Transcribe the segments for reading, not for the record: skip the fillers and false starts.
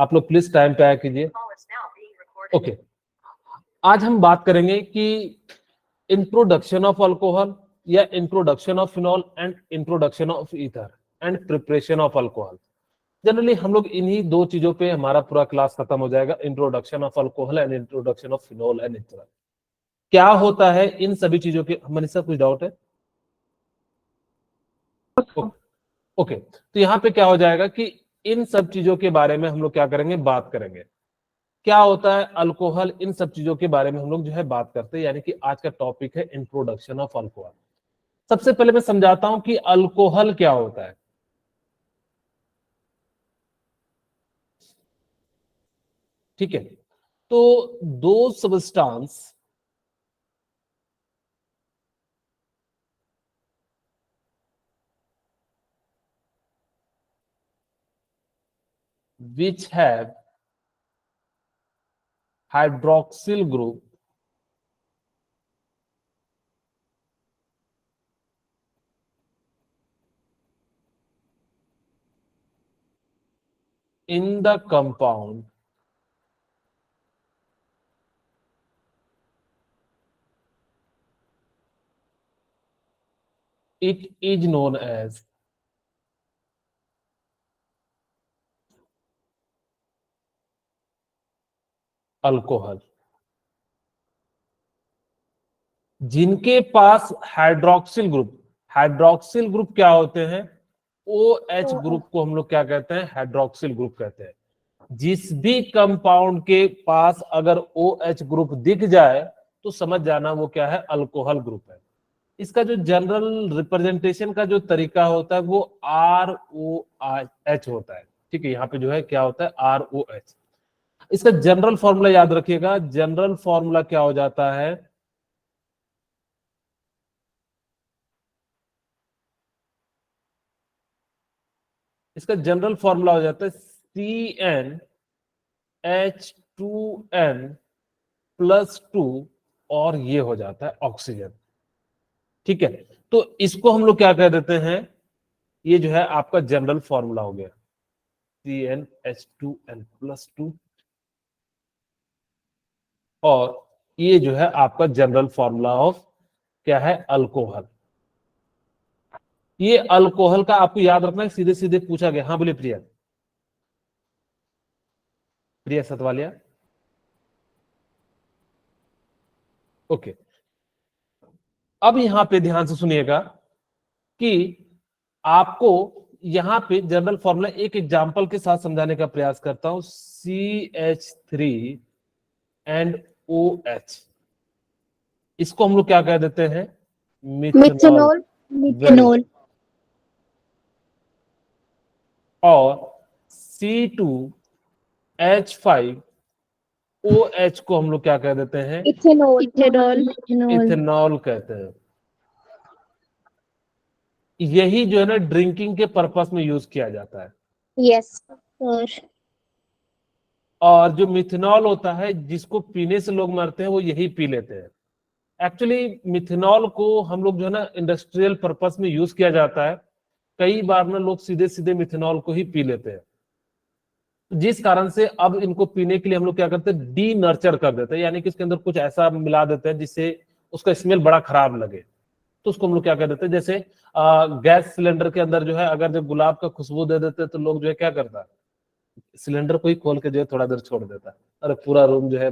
आप लोग please time पे आया कीजिए। ओके, आज हम बात करेंगे कि इंट्रोडक्शन ऑफ अल्कोहल या introduction of phenol and introduction of ether and preparation of alcohol. Generally हम लोग इन्हीं दो चीजों पे हमारा पूरा क्लास खत्म हो जाएगा, introduction of alcohol and introduction of phenol and ether. क्या होता है इन सभी चीजों के, मनीषा कुछ डाउट है? ओके, तो यहाँ पे क्या हो जाएगा कि इन सब चीजों के बारे में हम लोग क्या करेंगे, बात करेंगे। क्या होता है अल्कोहल, इन सब चीजों के बारे में हम लोग जो है बात करते हैं, यानी कि आज का टॉपिक है इंट्रोडक्शन ऑफ अल्कोहल। सबसे पहले मैं समझाता हूं कि अल्कोहल क्या होता है। ठीक है, तो दो substance which have hydroxyl group in the compound it is known as alcohol. जिनके पास हाइड्रोक्सिल ग्रुप, हाइड्रोक्सिल ग्रुप क्या होते हैं, OH ग्रुप को हम लोग क्या कहते हैं, हाइड्रोक्सिल ग्रुप कहते हैं। जिस भी कंपाउंड के पास अगर OH ग्रुप दिख जाए तो समझ जाना वो क्या है, अल्कोहल ग्रुप है। इसका जो जनरल रिप्रेजेंटेशन का जो तरीका होता है वो ROH होता है। ठीक है, यहाँ पे जो है क्या होता है, ROH। इसका जनरल फॉर्मूला याद रखिएगा, जनरल फॉर्मूला क्या हो जाता है, इसका जनरल फॉर्मूला हो जाता है CnH2n+2 और ये हो जाता है ऑक्सीजन। ठीक है, तो इसको हम लोग क्या कह देते हैं, ये जो है आपका जनरल फॉर्मूला हो गया, CnH2n+2 और ये जो है आपका जनरल फॉर्मूला ऑफ क्या है, अल्कोहल। ये अल्कोहल का आपको याद रखना है, सीधे सीधे पूछा गया। हाँ बोलिए प्रिया, प्रिया सतवालिया। ओके, अब यहां पे ध्यान से सुनिएगा कि आपको यहां पे जनरल फॉर्मूला एक एग्जांपल के साथ समझाने का प्रयास करता हूं। CH3 एंड OH, इसको हम लोग क्या कह देते हैं, मिथेनॉल। मिथेनॉल। और C2H5OH को हम लोग क्या कह देते हैं, इथेनॉल। इथेनॉल कहते हैं। यही जो है ना ड्रिंकिंग के पर्पस में यूज किया जाता है। Yes sir. और जो मिथेनॉल होता है जिसको पीने से लोग मरते हैं वो यही पी लेते हैं। एक्चुअली मिथेनॉल को हम लोग जो है ना इंडस्ट्रियल पर्पस में यूज किया जाता है। कई बार ना लोग सीधे सीधे मिथेनॉल को ही पी लेते हैं, जिस कारण से अब इनको पीने के लिए हम लोग क्या करते हैं, डी नर्चर कर देते हैं, यानी कि इसके अंदर कुछ ऐसा मिला देते हैं जिससे उसका स्मेल बड़ा खराब लगे। तो उसको हम लोग क्या कर देते हैं, जैसे गैस सिलेंडर के अंदर जो है अगर जब गुलाब का खुशबू दे देते हैं तो लोग जो है क्या करता है, सिलेंडर को ही खोल के जो है थोड़ा देर छोड़ देता है, अरे पूरा रूम जो है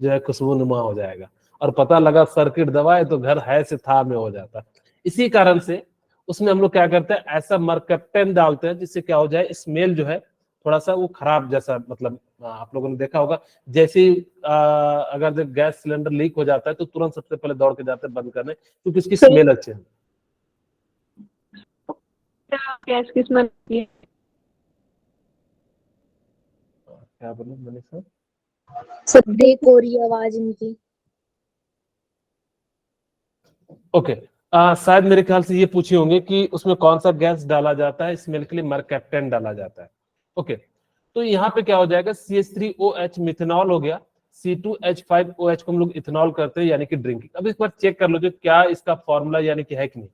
जो है खुशबू नुमा हो जाएगा, और पता लगा सर्किट दबाए तो घर है से था में हो जाता। इसी कारण से उसमें हम लोग क्या करते हैं, ऐसा मरकप्टेन डालते हैं जिससे क्या हो जाए, स्मेल जो है थोड़ा सा वो खराब जैसा, मतलब आप लोगों ने देखा होगा जैसे ही अगर जब गैस सिलेंडर लीक हो जाता है तो तुरंत सबसे पहले दौड़ के जाते हैं बंद करने, क्योंकि इसकी स्मेल अच्छी है। गैस की स्मेल है। क्या बोले मनीषा? सर ब्रेक हो रही है आवाज इनकी। ओके, शायद मेरे ख्याल से ये पूछे होंगे कि उसमें कौन सा गैस डाला जाता है स्मेल के लिए, मरकैप्टेन डाला जाता है। ओके, तो यहाँ पे क्या हो जाएगा, CH3OH मिथेनॉल हो गया, C2H5OH को हम लोग इथेनॉल करते हैं यानी कि ड्रिंकिंग। अब इस बार चेक कर लो जो क्या इसका फॉर्मूला यानी कि है कि नहीं,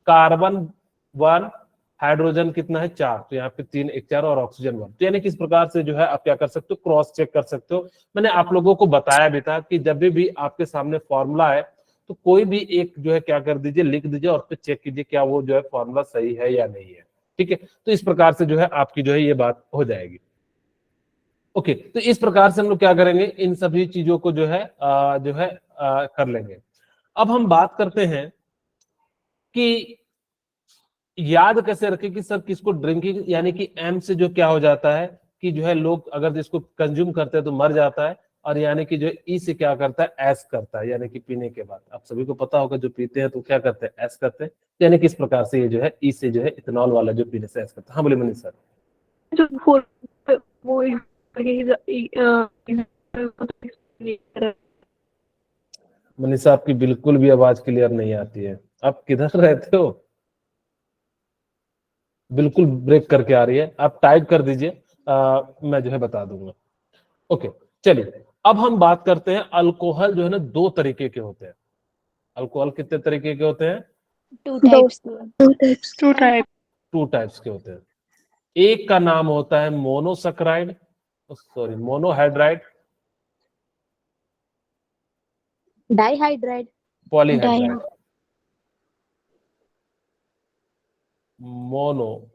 कार्बन 1 हाइड्रोजन कितना है 4, तो यहाँ पे 3 1 4 और ऑक्सीजन 1। तो यानी कि इस प्रकार से जो है आप क्या कर सकते हो, क्रॉस चेक कर सकते हो। मैंने आप लोगों को बताया भी था कि जब भी आपके सामने फॉर्मूला है तो कोई भी एक जो है क्या कर दीजिए, लिख दीजिए और फिर चेक कीजिए क्या वो जो है फॉर्मूला सही है या नहीं है। ठीक है, तो इस प्रकार से जो है आपकी जो है ये बात हो जाएगी। ओके, तो इस प्रकार से हम लोग क्या करेंगे, इन सभी चीजों को जो है कर लेंगे। अब हम बात करते हैं कि याद कैसे रखें कि सर किसको ड्रिंकिंग यानी कि एम से जो क्या हो जाता है कि जो है लोग अगर इसको कंज्यूम करते हैं तो मर जाता है, और यानी कि जो ई से क्या करता है, एस करता है, यानी कि पीने के बाद। आप सभी को पता होगा जो पीते हैं तो क्या करते हैं, एस करते हैं। यानी कि इस प्रकार से ये जो है ई से जो है इथेनॉल वाला जो पीने से एस करता है। हाँ बोले मनीष सर। जो वो मनीषा आपकी बिल्कुल भी आवाज क्लियर नहीं आती है, आप किधर रहते हो? बिल्कुल ब्रेक करके आ रही है, आप टाइप कर दीजिए, मैं जो है बता दूंगा। ओके, चलिए अब हम बात करते हैं अल्कोहल जो है ना 2 तरीके के होते हैं। अल्कोहल कितने तरीके के होते हैं? 2 टाइप्स 2 टाइप्स के होते हैं। एक का नाम होता है monosaccharide, sorry monohydride, dihydride polyhydride. Mono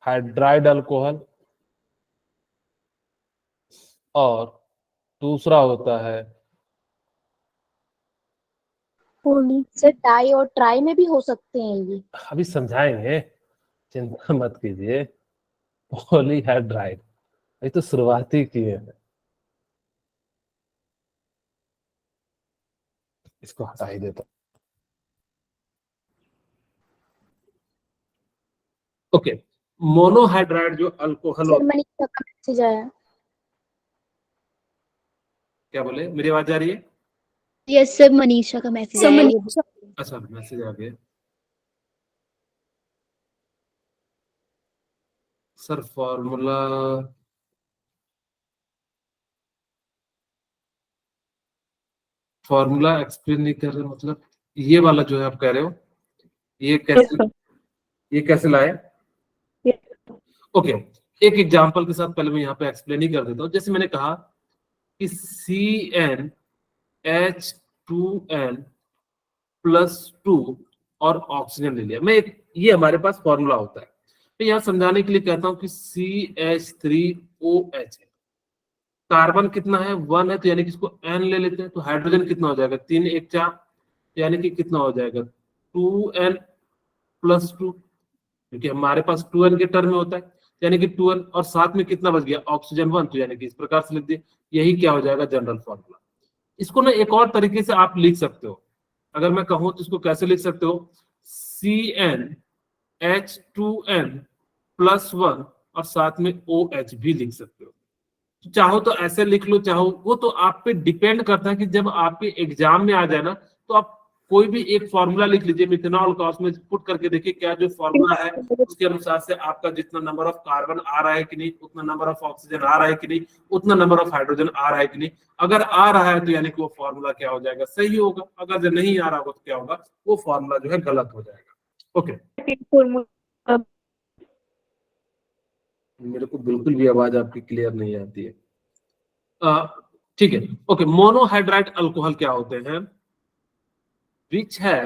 hydride alcohol, और दूसरा होता है होली। सर डाई और ट्राई में भी हो सकते हैं ये। अभी समझाएंगे, चिंता मत कीजिए, पॉलीहाइड्राइड। ये तो शुरुआती किए हैं, इसको हटा ही देता। ओके, मोनोहाइड्राइड जो अल्कोहल सर होता है। मनीषा का मैसेज आया। क्या बोले, मेरी आवाज आ रही है? यस सर, मनीषा का मैसेज आया। अच्छा, मैसेज आ गया। सर फॉर्मूला एक्सप्लेन नहीं कर रहे, मतलब ये वाला जो है आप कह रहे हो, ये कैसे ये कैसे लाए? ओके, एक एग्जांपल के साथ पहले मैं यहाँ पे एक्सप्लेन ही कर देता हूँ। जैसे मैंने कहा कि CnH2n+2 और ऑक्सीजन ले लिया मैं, ये हमारे पास फॉर्मूला होता है। तो यहाँ समझाने के लिए कहता हूँ कि CH3OH है, कार्बन कितना है 1 है, तो यानी कि इसको N ले लेते हैं, तो हाइड्रोजन कितना हो जाएगा 3 1 4, यानी कि कितना हो जाएगा 2n+2, क्योंकि हमारे पास 2n के टर्म में होता है, यानी कि 2n और साथ में कितना बच गया ऑक्सीजन 1, तो यानी कि इस प्रकार से लिख दिए। यही क्या हो जाएगा जनरल फॉर्मूला। इसको ना एक और तरीके से आप लिख सकते हो, अगर मैं कहूं तो इसको कैसे लिख सकते हो, CnH2n+1 और साथ में OH भी लिख सकते हो। चाहो तो ऐसे लिख लो, चाहो, वो तो आप पे डिपेंड करता है कि जब आपके एग्जाम में आ जाए ना तो आप कोई भी एक फॉर्मूला लिख लीजिए मिथेनॉल का, उसमें पुट करके देखिए क्या जो फॉर्मूला है उसके अनुसार से आपका जितना नंबर ऑफ कार्बन आ रहा है कि नहीं, उतना नंबर ऑफ ऑक्सीजन आ रहा है कि नहीं, उतना नंबर ऑफ हाइड्रोजन आ रहा है कि नहीं। अगर आ रहा है तो यानी कि वो फॉर्मूला क्या हो जाएगा, सही होगा। अगर जो नहीं आ रहा होगा तो क्या होगा, वो फॉर्मूला जो है गलत हो जाएगा। ओके, मेरे को बिल्कुल भी आवाज आपकी क्लियर नहीं आती है। ठीक है, ओके। मोनोहाइड्राइड अल्कोहल क्या होते हैं, विच है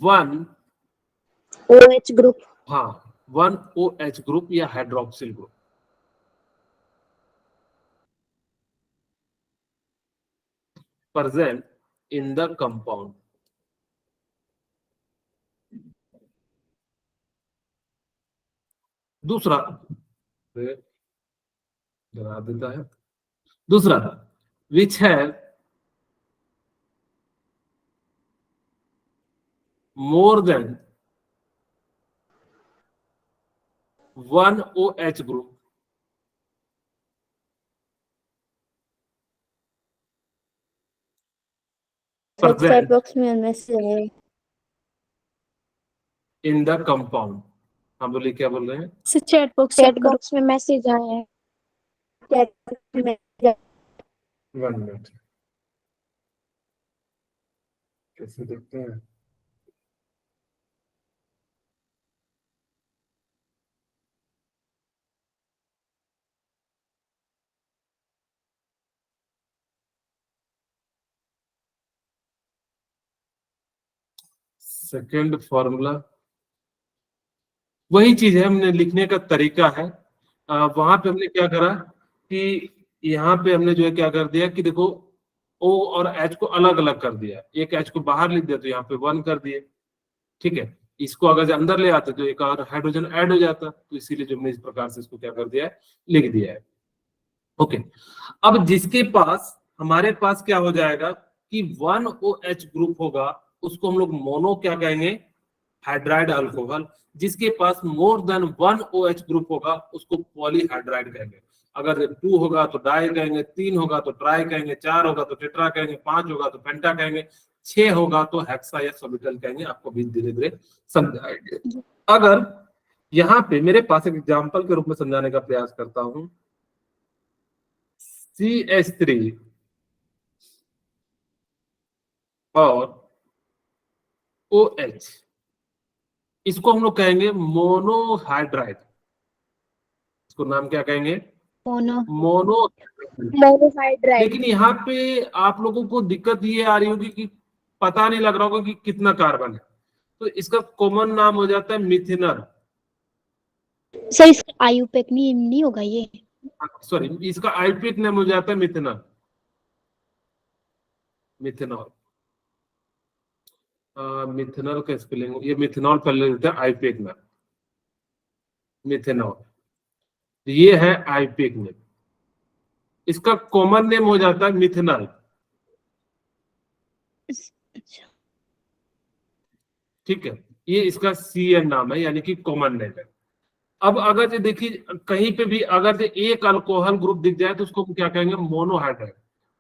1 OH ग्रुप। हाँ 1 OH ग्रुप या hydroxyl group present in the compound। दूसरा डरा देता है, दूसरा विच है more than 1 OH group present box में मैसेज आया। in the compound। हाँ बोलिए, क्या बोल रहे हैं? चैट बॉक्स में मैसेज आया है। 1 मिनट। कैसे देखते हैं? सेकंड फॉर्मूला वही चीज है, हमने लिखने का तरीका है। वहां पे हमने क्या करा कि यहाँ पे हमने जो है क्या कर दिया कि देखो O और H को अलग अलग कर दिया, एक H को बाहर लिख दिया तो यहाँ पे 1 कर दिए। ठीक है, इसको अगर जो अंदर ले आते तो एक और हाइड्रोजन ऐड हो जाता, तो इसीलिए जो हमने इस प्रकार से इसको क्या कर दिया है, लिख दिया है। ओके, अब जिसके पास हमारे पास क्या हो जाएगा कि 1OH ग्रुप होगा, उसको हम लोग मोनो क्या कहेंगे, हाइड्राइड अल्कोहल। जिसके पास मोर देन 1OH ग्रुप होगा उसको पॉलीहाइड्राइड कहेंगे। अगर 2 होगा तो डाई कहेंगे, 3 होगा तो ट्राई कहेंगे, 4 होगा तो टेट्रा कहेंगे, 5 होगा तो पेंटा कहेंगे, 6 होगा तो हेक्सा या सोबिटल कहेंगे। आपको भी धीरे धीरे समझाएंगे। अगर यहाँ पे मेरे पास एक एग्जाम्पल के रूप में समझाने का प्रयास करता हूं, CH3 और OH, इसको हम लोग कहेंगे मोनोहाइड्राइड। इसको नाम क्या कहेंगे, मोनो मोनो। मोनोहाइड्राइड। लेकिन यहाँ पे आप लोगों को दिक्कत ये आ रही होगी कि पता नहीं लग रहा होगा कि कितना कार्बन है, तो इसका कॉमन नाम हो जाता है मिथेनॉल। सर इसका आयुपेक नहीं होगा ये? सॉरी, इसका आईपीक नाम हो जाता है मिथेनॉल। मिथेनॉल, मिथेनॉल का स्पेलिंग, ये मिथेनॉल पहले देते हैं आईपीक में, मिथेनॉल, ये है आईपीक में। इसका कॉमन नेम हो जाता है मिथेनॉल। अच्छा। ठीक है, ये इसका CN नाम है, यानी कि कॉमन नेम है। अब अगर ये देखिए कहीं पे भी अगर ये एक अल्कोहल ग्रुप दिख जाए तो उसको हम क्या कहेंगे, मोनोहाइड्राइड।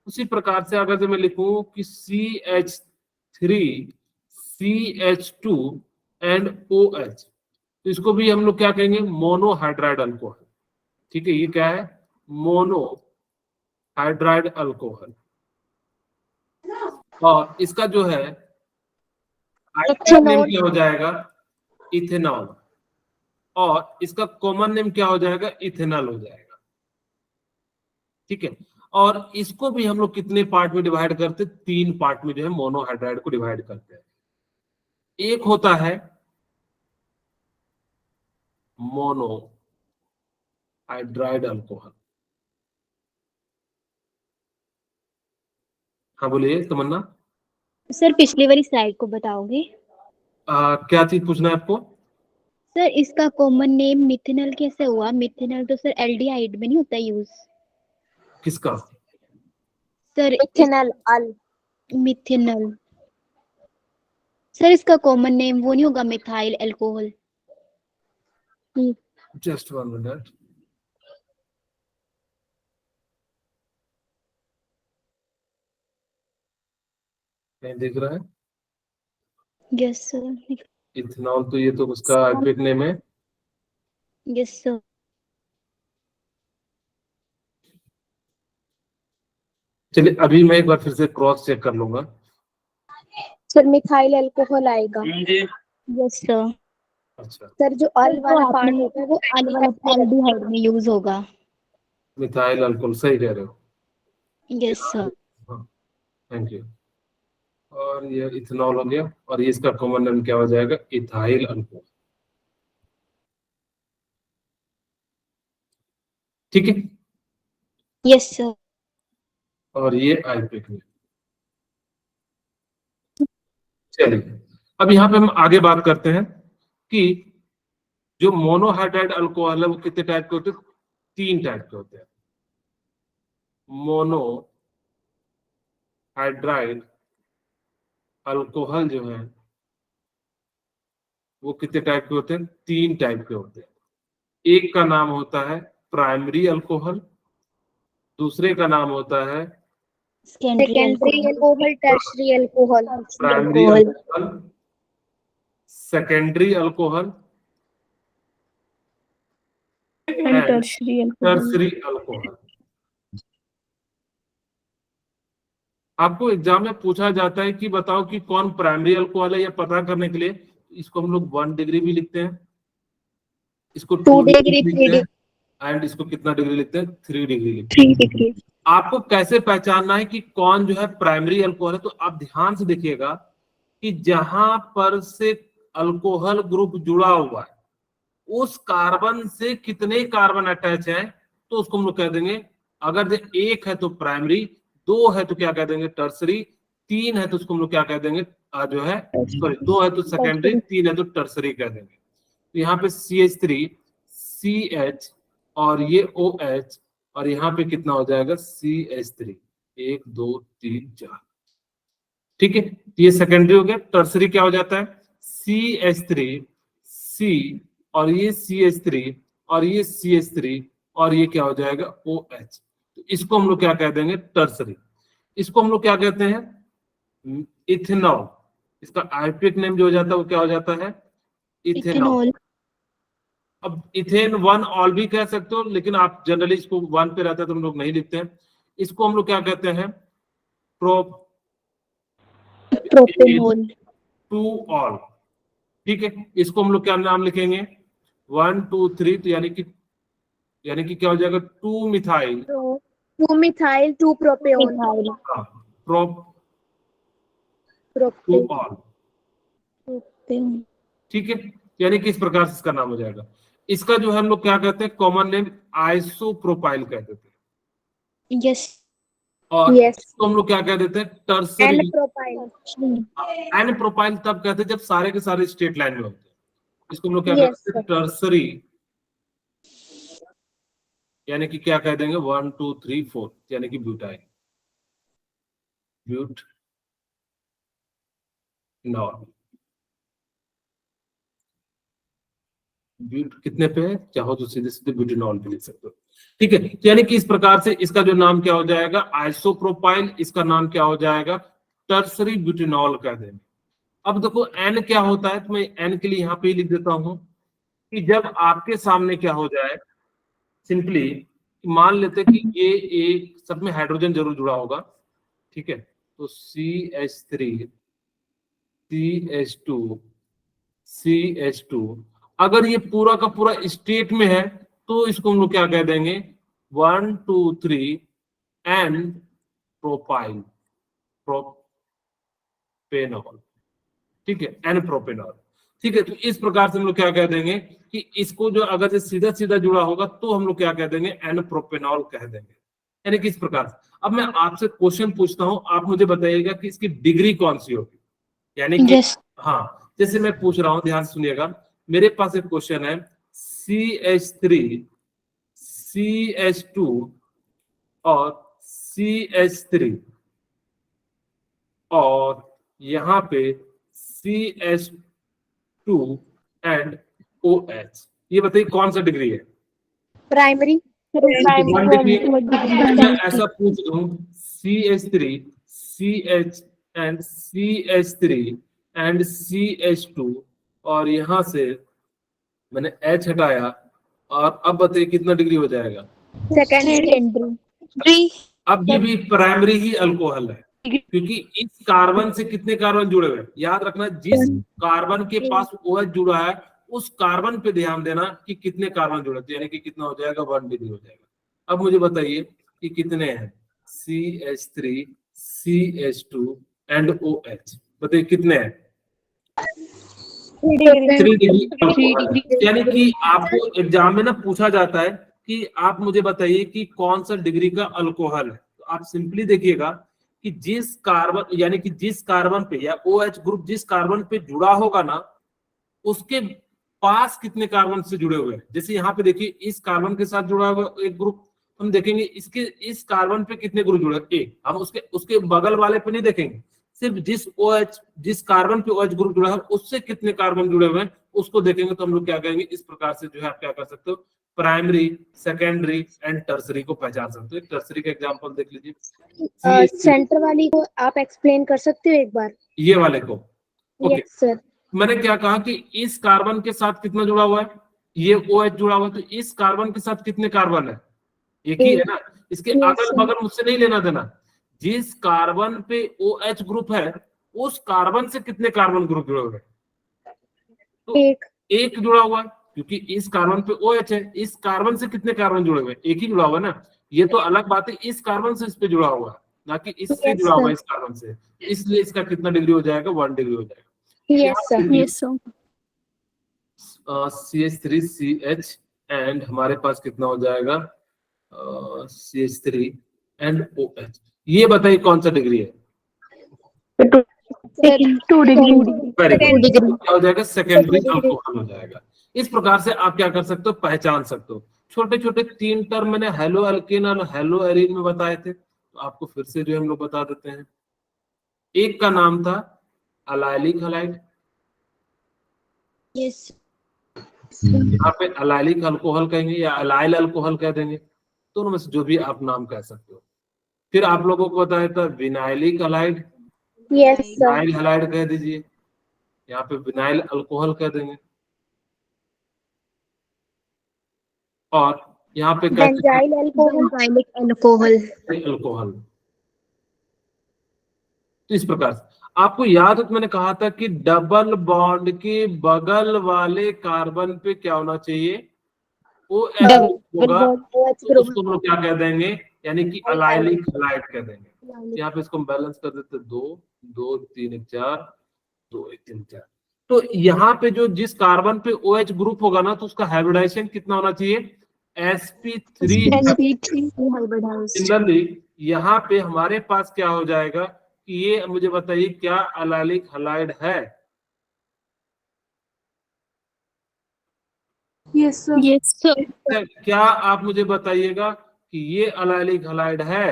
उसी प्रकार से अगर जो मैं लिखूं कि CH3 CH2 एंड OH, तो इसको भी हम लोग क्या कहेंगे, मोनोहाइड्राइड अल्कोहल। ठीक है, ये क्या है, मोनोहाइड्राइड अल्कोहल। और इसका जो है आइटम नेम क्या हो जाएगा, इथेनॉल। और इसका कॉमन नेम क्या हो जाएगा, इथेनॉल हो जाएगा। ठीक है, और इसको भी हम लोग कितने पार्ट में डिवाइड करते हैं, 3 पार्ट में जो है मोनोहाइड्राइड को डिवाइड करते हैं। एक होता है मोनोहाइड्राइड अल्कोहल। हाँ बोलिए तमन्ना। सर पिछली वाली स्लाइड को बताओगे? क्या चीज पूछना है आपको? सर इसका कॉमन नेम मिथेनॉल कैसे हुआ? मिथेनॉल तो सर एल्डिहाइड में नहीं होता यूज। किसका? Sir methanol methanol. सर इसका कॉमन नेम वो नहीं होगा मिथाइल अल्कोहल? Just 1 minute. नहीं दिख रहा है यस सर। इथेनॉल, तो ये तो उसका आईपीक नेम है। Yes sir. चलिए अभी मैं एक बार फिर से क्रॉस चेक कर लूंगा। सर मिथाइल अल्कोहल आएगा। Yes sir. अच्छा, सर जो अल वाला पार्ट होता है वो एल्डिहाइड में यूज होगा। मिथाइल अल्कोहल, सही कह रहे हो। Yes sir. हाँ, थैंक यू। और ये इथेनॉल हो गया, और ये इसका कॉमन नेम क्या हो जाएगा, इथाइल अल्कोहल। ठीक है, यस सर। और ये आईपीक में। चलिए अब यहाँ पे हम आगे बात करते हैं कि जो मोनोहाइड्राइड अल्कोहल है वो कितने टाइप के होते हैं, 3 टाइप के होते हैं। मोनोहाइड्राइड अल्कोहल जो है वो कितने टाइप के होते हैं, 3 टाइप के होते हैं। एक का नाम होता है प्राइमरी अल्कोहल, दूसरे का नाम होता है secondary alcohol, tertiary alcohol. Primary alcohol, secondary alcohol and tertiary tertiary alcohol. आपको एग्जाम में पूछा जाता है कि बताओ कि कौन प्राइमरी अल्कोहल है, या पता करने के लिए इसको हम लोग 1 डिग्री भी लिखते हैं, इसको 2 डिग्री डिग्री, लिखते हैं, एंड इसको कितना डिग्री लिखते हैं, 3 डिग्री लिखते 3 डिग्री। हैं। आपको कैसे पहचानना है कि कौन जो है प्राइमरी अल्कोहल है, तो आप ध्यान से देखिएगा कि जहां पर से अल्कोहल ग्रुप जुड़ा हुआ है उस कार्बन से कितने कार्बन अटैच है, तो उसको हम लोग कह देंगे, अगर जो 1 है तो प्राइमरी, 2 है तो क्या कह देंगे, टर्सरी, 3 है तो उसको हम लोग क्या कह देंगे, जो है सॉरी 2 है तो सेकेंडरी, 3 है तो टर्सरी कह देंगे। तो यहाँ पे CH3, CH और ये OH, और यहाँ पे कितना हो जाएगा, CH3, 1 2 3 4, ठीक है। ये सेकेंडरी हो गया। टर्सरी क्या हो जाता है, CH3, C, और ये CH3, और ये CH3, और ये क्या हो जाएगा, OH। तो इसको हम लोग क्या कह देंगे, टर्सरी। इसको हम लोग क्या कहते हैं, इथेनॉल। इसका आयुर्वेदिक नेम जो हो जाता है वो क्या हो जाता है, इथेनॉल। अब इथेन 1 ऑल भी कह सकते हो, लेकिन आप जनरली इसको 1 पे रहता है तो हम लोग नहीं लिखते हैं। इसको हम लोग क्या कहते हैं, प्रोपेनॉल। 2 ऑल, ठीक है। इसको हम लोग क्या नाम लिखेंगे, 1 2 3, तो यानी कि क्या हो जाएगा, 2 methyl, 2 methyl 2 propanol. Prop 2 all, ठीक है। यानी कि इस प्रकार से इसका नाम हो जाएगा। इसका जो है हम लोग क्या कहते हैं, कॉमन नेम आइसोप्रोपाइल कह देते हैं। यस। और इसको हम लोग क्या कह देते हैं, tertiary. N propyl. N propyl तब कहते हैं जब सारे के सारे स्ट्रेट लाइन में होते हैं। इसको हम लोग क्या Yes, कहते हैं, टर्सरी, यानी कि क्या कह देंगे, 1 2 3 4, यानी कि ब्यूटाइल, ब्यूट नॉल। ब्यूट कितने पे है, चाहो तो सीधे सीधे ब्यूटेनॉल पे लिख सकते हो, ठीक है। तो यानी कि इस प्रकार से इसका जो नाम क्या हो जाएगा, आइसोप्रोपाइल, इसका नाम क्या हो जाएगा, टर्सरी ब्यूटेनॉल कह देंगे। अब देखो एन क्या होता है, तो मैं एन के लिए यहाँ पे लिख देता हूं कि जब आपके सामने क्या हो जाए, सिंपली मान लेते कि ये एक सब में हाइड्रोजन जरूर जुड़ा होगा, ठीक है। तो CH3, CH2, CH2, अगर ये पूरा का पूरा स्टेट में है तो इसको हम लोग क्या कह देंगे, 1 2 3 एन प्रोपाइल, प्रोपेनॉल, ठीक है, एन प्रोपेनॉल, ठीक है। तो इस प्रकार से हम लोग क्या कह देंगे कि इसको जो अगर से सीधा सीधा जुड़ा होगा तो हम लोग क्या कह देंगे, एन प्रोपेनॉल कह देंगे, यानी कि इस प्रकार से। अब मैं आपसे क्वेश्चन पूछता हूं, आप मुझे बताइएगा कि इसकी डिग्री कौन सी होगी, यानी कि हाँ, जैसे मैं पूछ रहा हूं, ध्यान से सुनिएगा। मेरे पास एक क्वेश्चन है, CH3, CH2 और CH3, और यहाँ पे CH2 एंड OH, ये बताइए कौन सा डिग्री है, प्राइमरी। 1 डिग्री। मैं ऐसा पूछ दूं, CH3, CH and CH3 and CH2, और यहां से मैंने H हटाया, और अब बताइए कितना डिग्री हो जाएगा, सेकेंडरी। अब ये भी प्राइमरी ही अल्कोहल है, क्योंकि इस कार्बन से कितने कार्बन जुड़े हुए हैं, याद रखना, जिस कार्बन के पास OH जुड़ा है उस कार्बन पे ध्यान देना कि कितने कार्बन जुड़े, तो यानी कि कितना हो जाएगा, 1 डिग्री हो जाएगा। अब मुझे बताइए कि कितने हैं, CH3, CH2 एंड OH, बताइए कितने हैं, 3 डिग्री। यानी कि आपको एग्जाम में ना पूछा जाता है कि आप मुझे बताइए कि कौन सा डिग्री का अल्कोहल है, तो आप सिंपली देखिएगा कि जिस कार्बन, यानी कि जिस कार्बन पे या OH ग्रुप जिस कार्बन पे जुड़ा होगा ना, उसके पास कितने कार्बन से जुड़े हुए हैं। जैसे यहाँ पे देखिए, इस कार्बन के साथ जुड़ा हुआ एक ग्रुप, हम देखेंगे इसके इस कार्बन पे कितने ग्रुप जुड़े हैं, एक, हम उसके उसके बगल वाले पे नहीं देखेंगे, सिर्फ जिस कार्बन पे OH ग्रुप जुड़ा है उससे कितने कार्बन जुड़े हुए हैं उसको देखेंगे, तो हम लोग क्या कहेंगे, इस प्रकार से जो है आप क्या कर सकते हो, प्राइमरी, सेकेंडरी एंड टर्सरी को पहचान सकते हो। टर्सरी का एग्जांपल देख लीजिए, सेंटर वाली को आप एक्सप्लेन कर सकते हो एक बार, ये वाले को, ओके। Yes sir. मैंने क्या कहा कि इस कार्बन के साथ कितना जुड़ा हुआ है, ये OH जुड़ा हुआ है, तो इस कार्बन के साथ कितने कार्बन है, एक ही है ना, इसके अगल बगल मुझसे नहीं लेना देना, जिस कार्बन पे OH ग्रुप है उस कार्बन से कितने कार्बन ग्रुप जुड़े हुए हैं? तो एक जुड़ा हुआ है, क्योंकि इस कार्बन पे OH है, इस कार्बन से कितने कार्बन जुड़े हुए हैं? एक ही जुड़ा हुआ है ना। ये तो अलग बात है, इस कार्बन से इस पे जुड़ा हुआ है, ना कि इससे जुड़ा हुआ है इस कार्बन से, इसलिए इसका कितना डिग्री हो जाएगा? 1 डिग्री हो जाएगा। Yes sir. CH3CH एंड हमारे पास कितना हो जाएगा? CH3 and OH। ये बताइए कौन सा डिग्री है? 2 डिग्री। Very good. क्या हो जाएगा? सेकेंडरी अल्कोहल हो जाएगा। इस प्रकार से आप क्या कर सकते हो? पहचान सकते हो। छोटे छोटे 3 टर्म मैंने हेलो अल्केन और हेलो एरीन में बताए थे, तो आपको फिर से जो हम लोग बता देते हैं। एक का नाम था अलाइलिक हलाइड, यस। यहाँ पे अलाइलिक अल्कोहल कहेंगे या अलाइल अल्कोहल कह देंगे, दोनों में से जो भी आप नाम कह सकते हो। फिर आप लोगों को बताया था vinylic halide, yes sir. Vinyl halide कह दीजिए, यहाँ पे विनाइल अल्कोहल कह देंगे। और यहाँ पे बेंजाइल अल्कोहल। अल्कोहल। तो इस प्रकार से आपको याद है तो मैंने कहा था कि डबल बॉन्ड के बगल वाले कार्बन पे क्या होना चाहिए? OH होगा, तो उसको हम लोग क्या कह देंगे? यानी कि अलाइलिक हलाइड कह देंगे। यहाँ पे इसको बैलेंस कर देते 2 2 3 1 4 2 1 3 4। तो यहाँ पे जो जिस कार्बन पे OH ग्रुप होगा ना, तो उसका हाइब्रिडाइजेशन कितना होना चाहिए? sp3। सिमिलरली यहाँ पे हमारे पास क्या हो जाएगा कि ये मुझे बताइए क्या अलाइलिक हलाइड है? Yes sir. क्या आप मुझे बताइएगा कि ये अलाइलिक हलाइड है?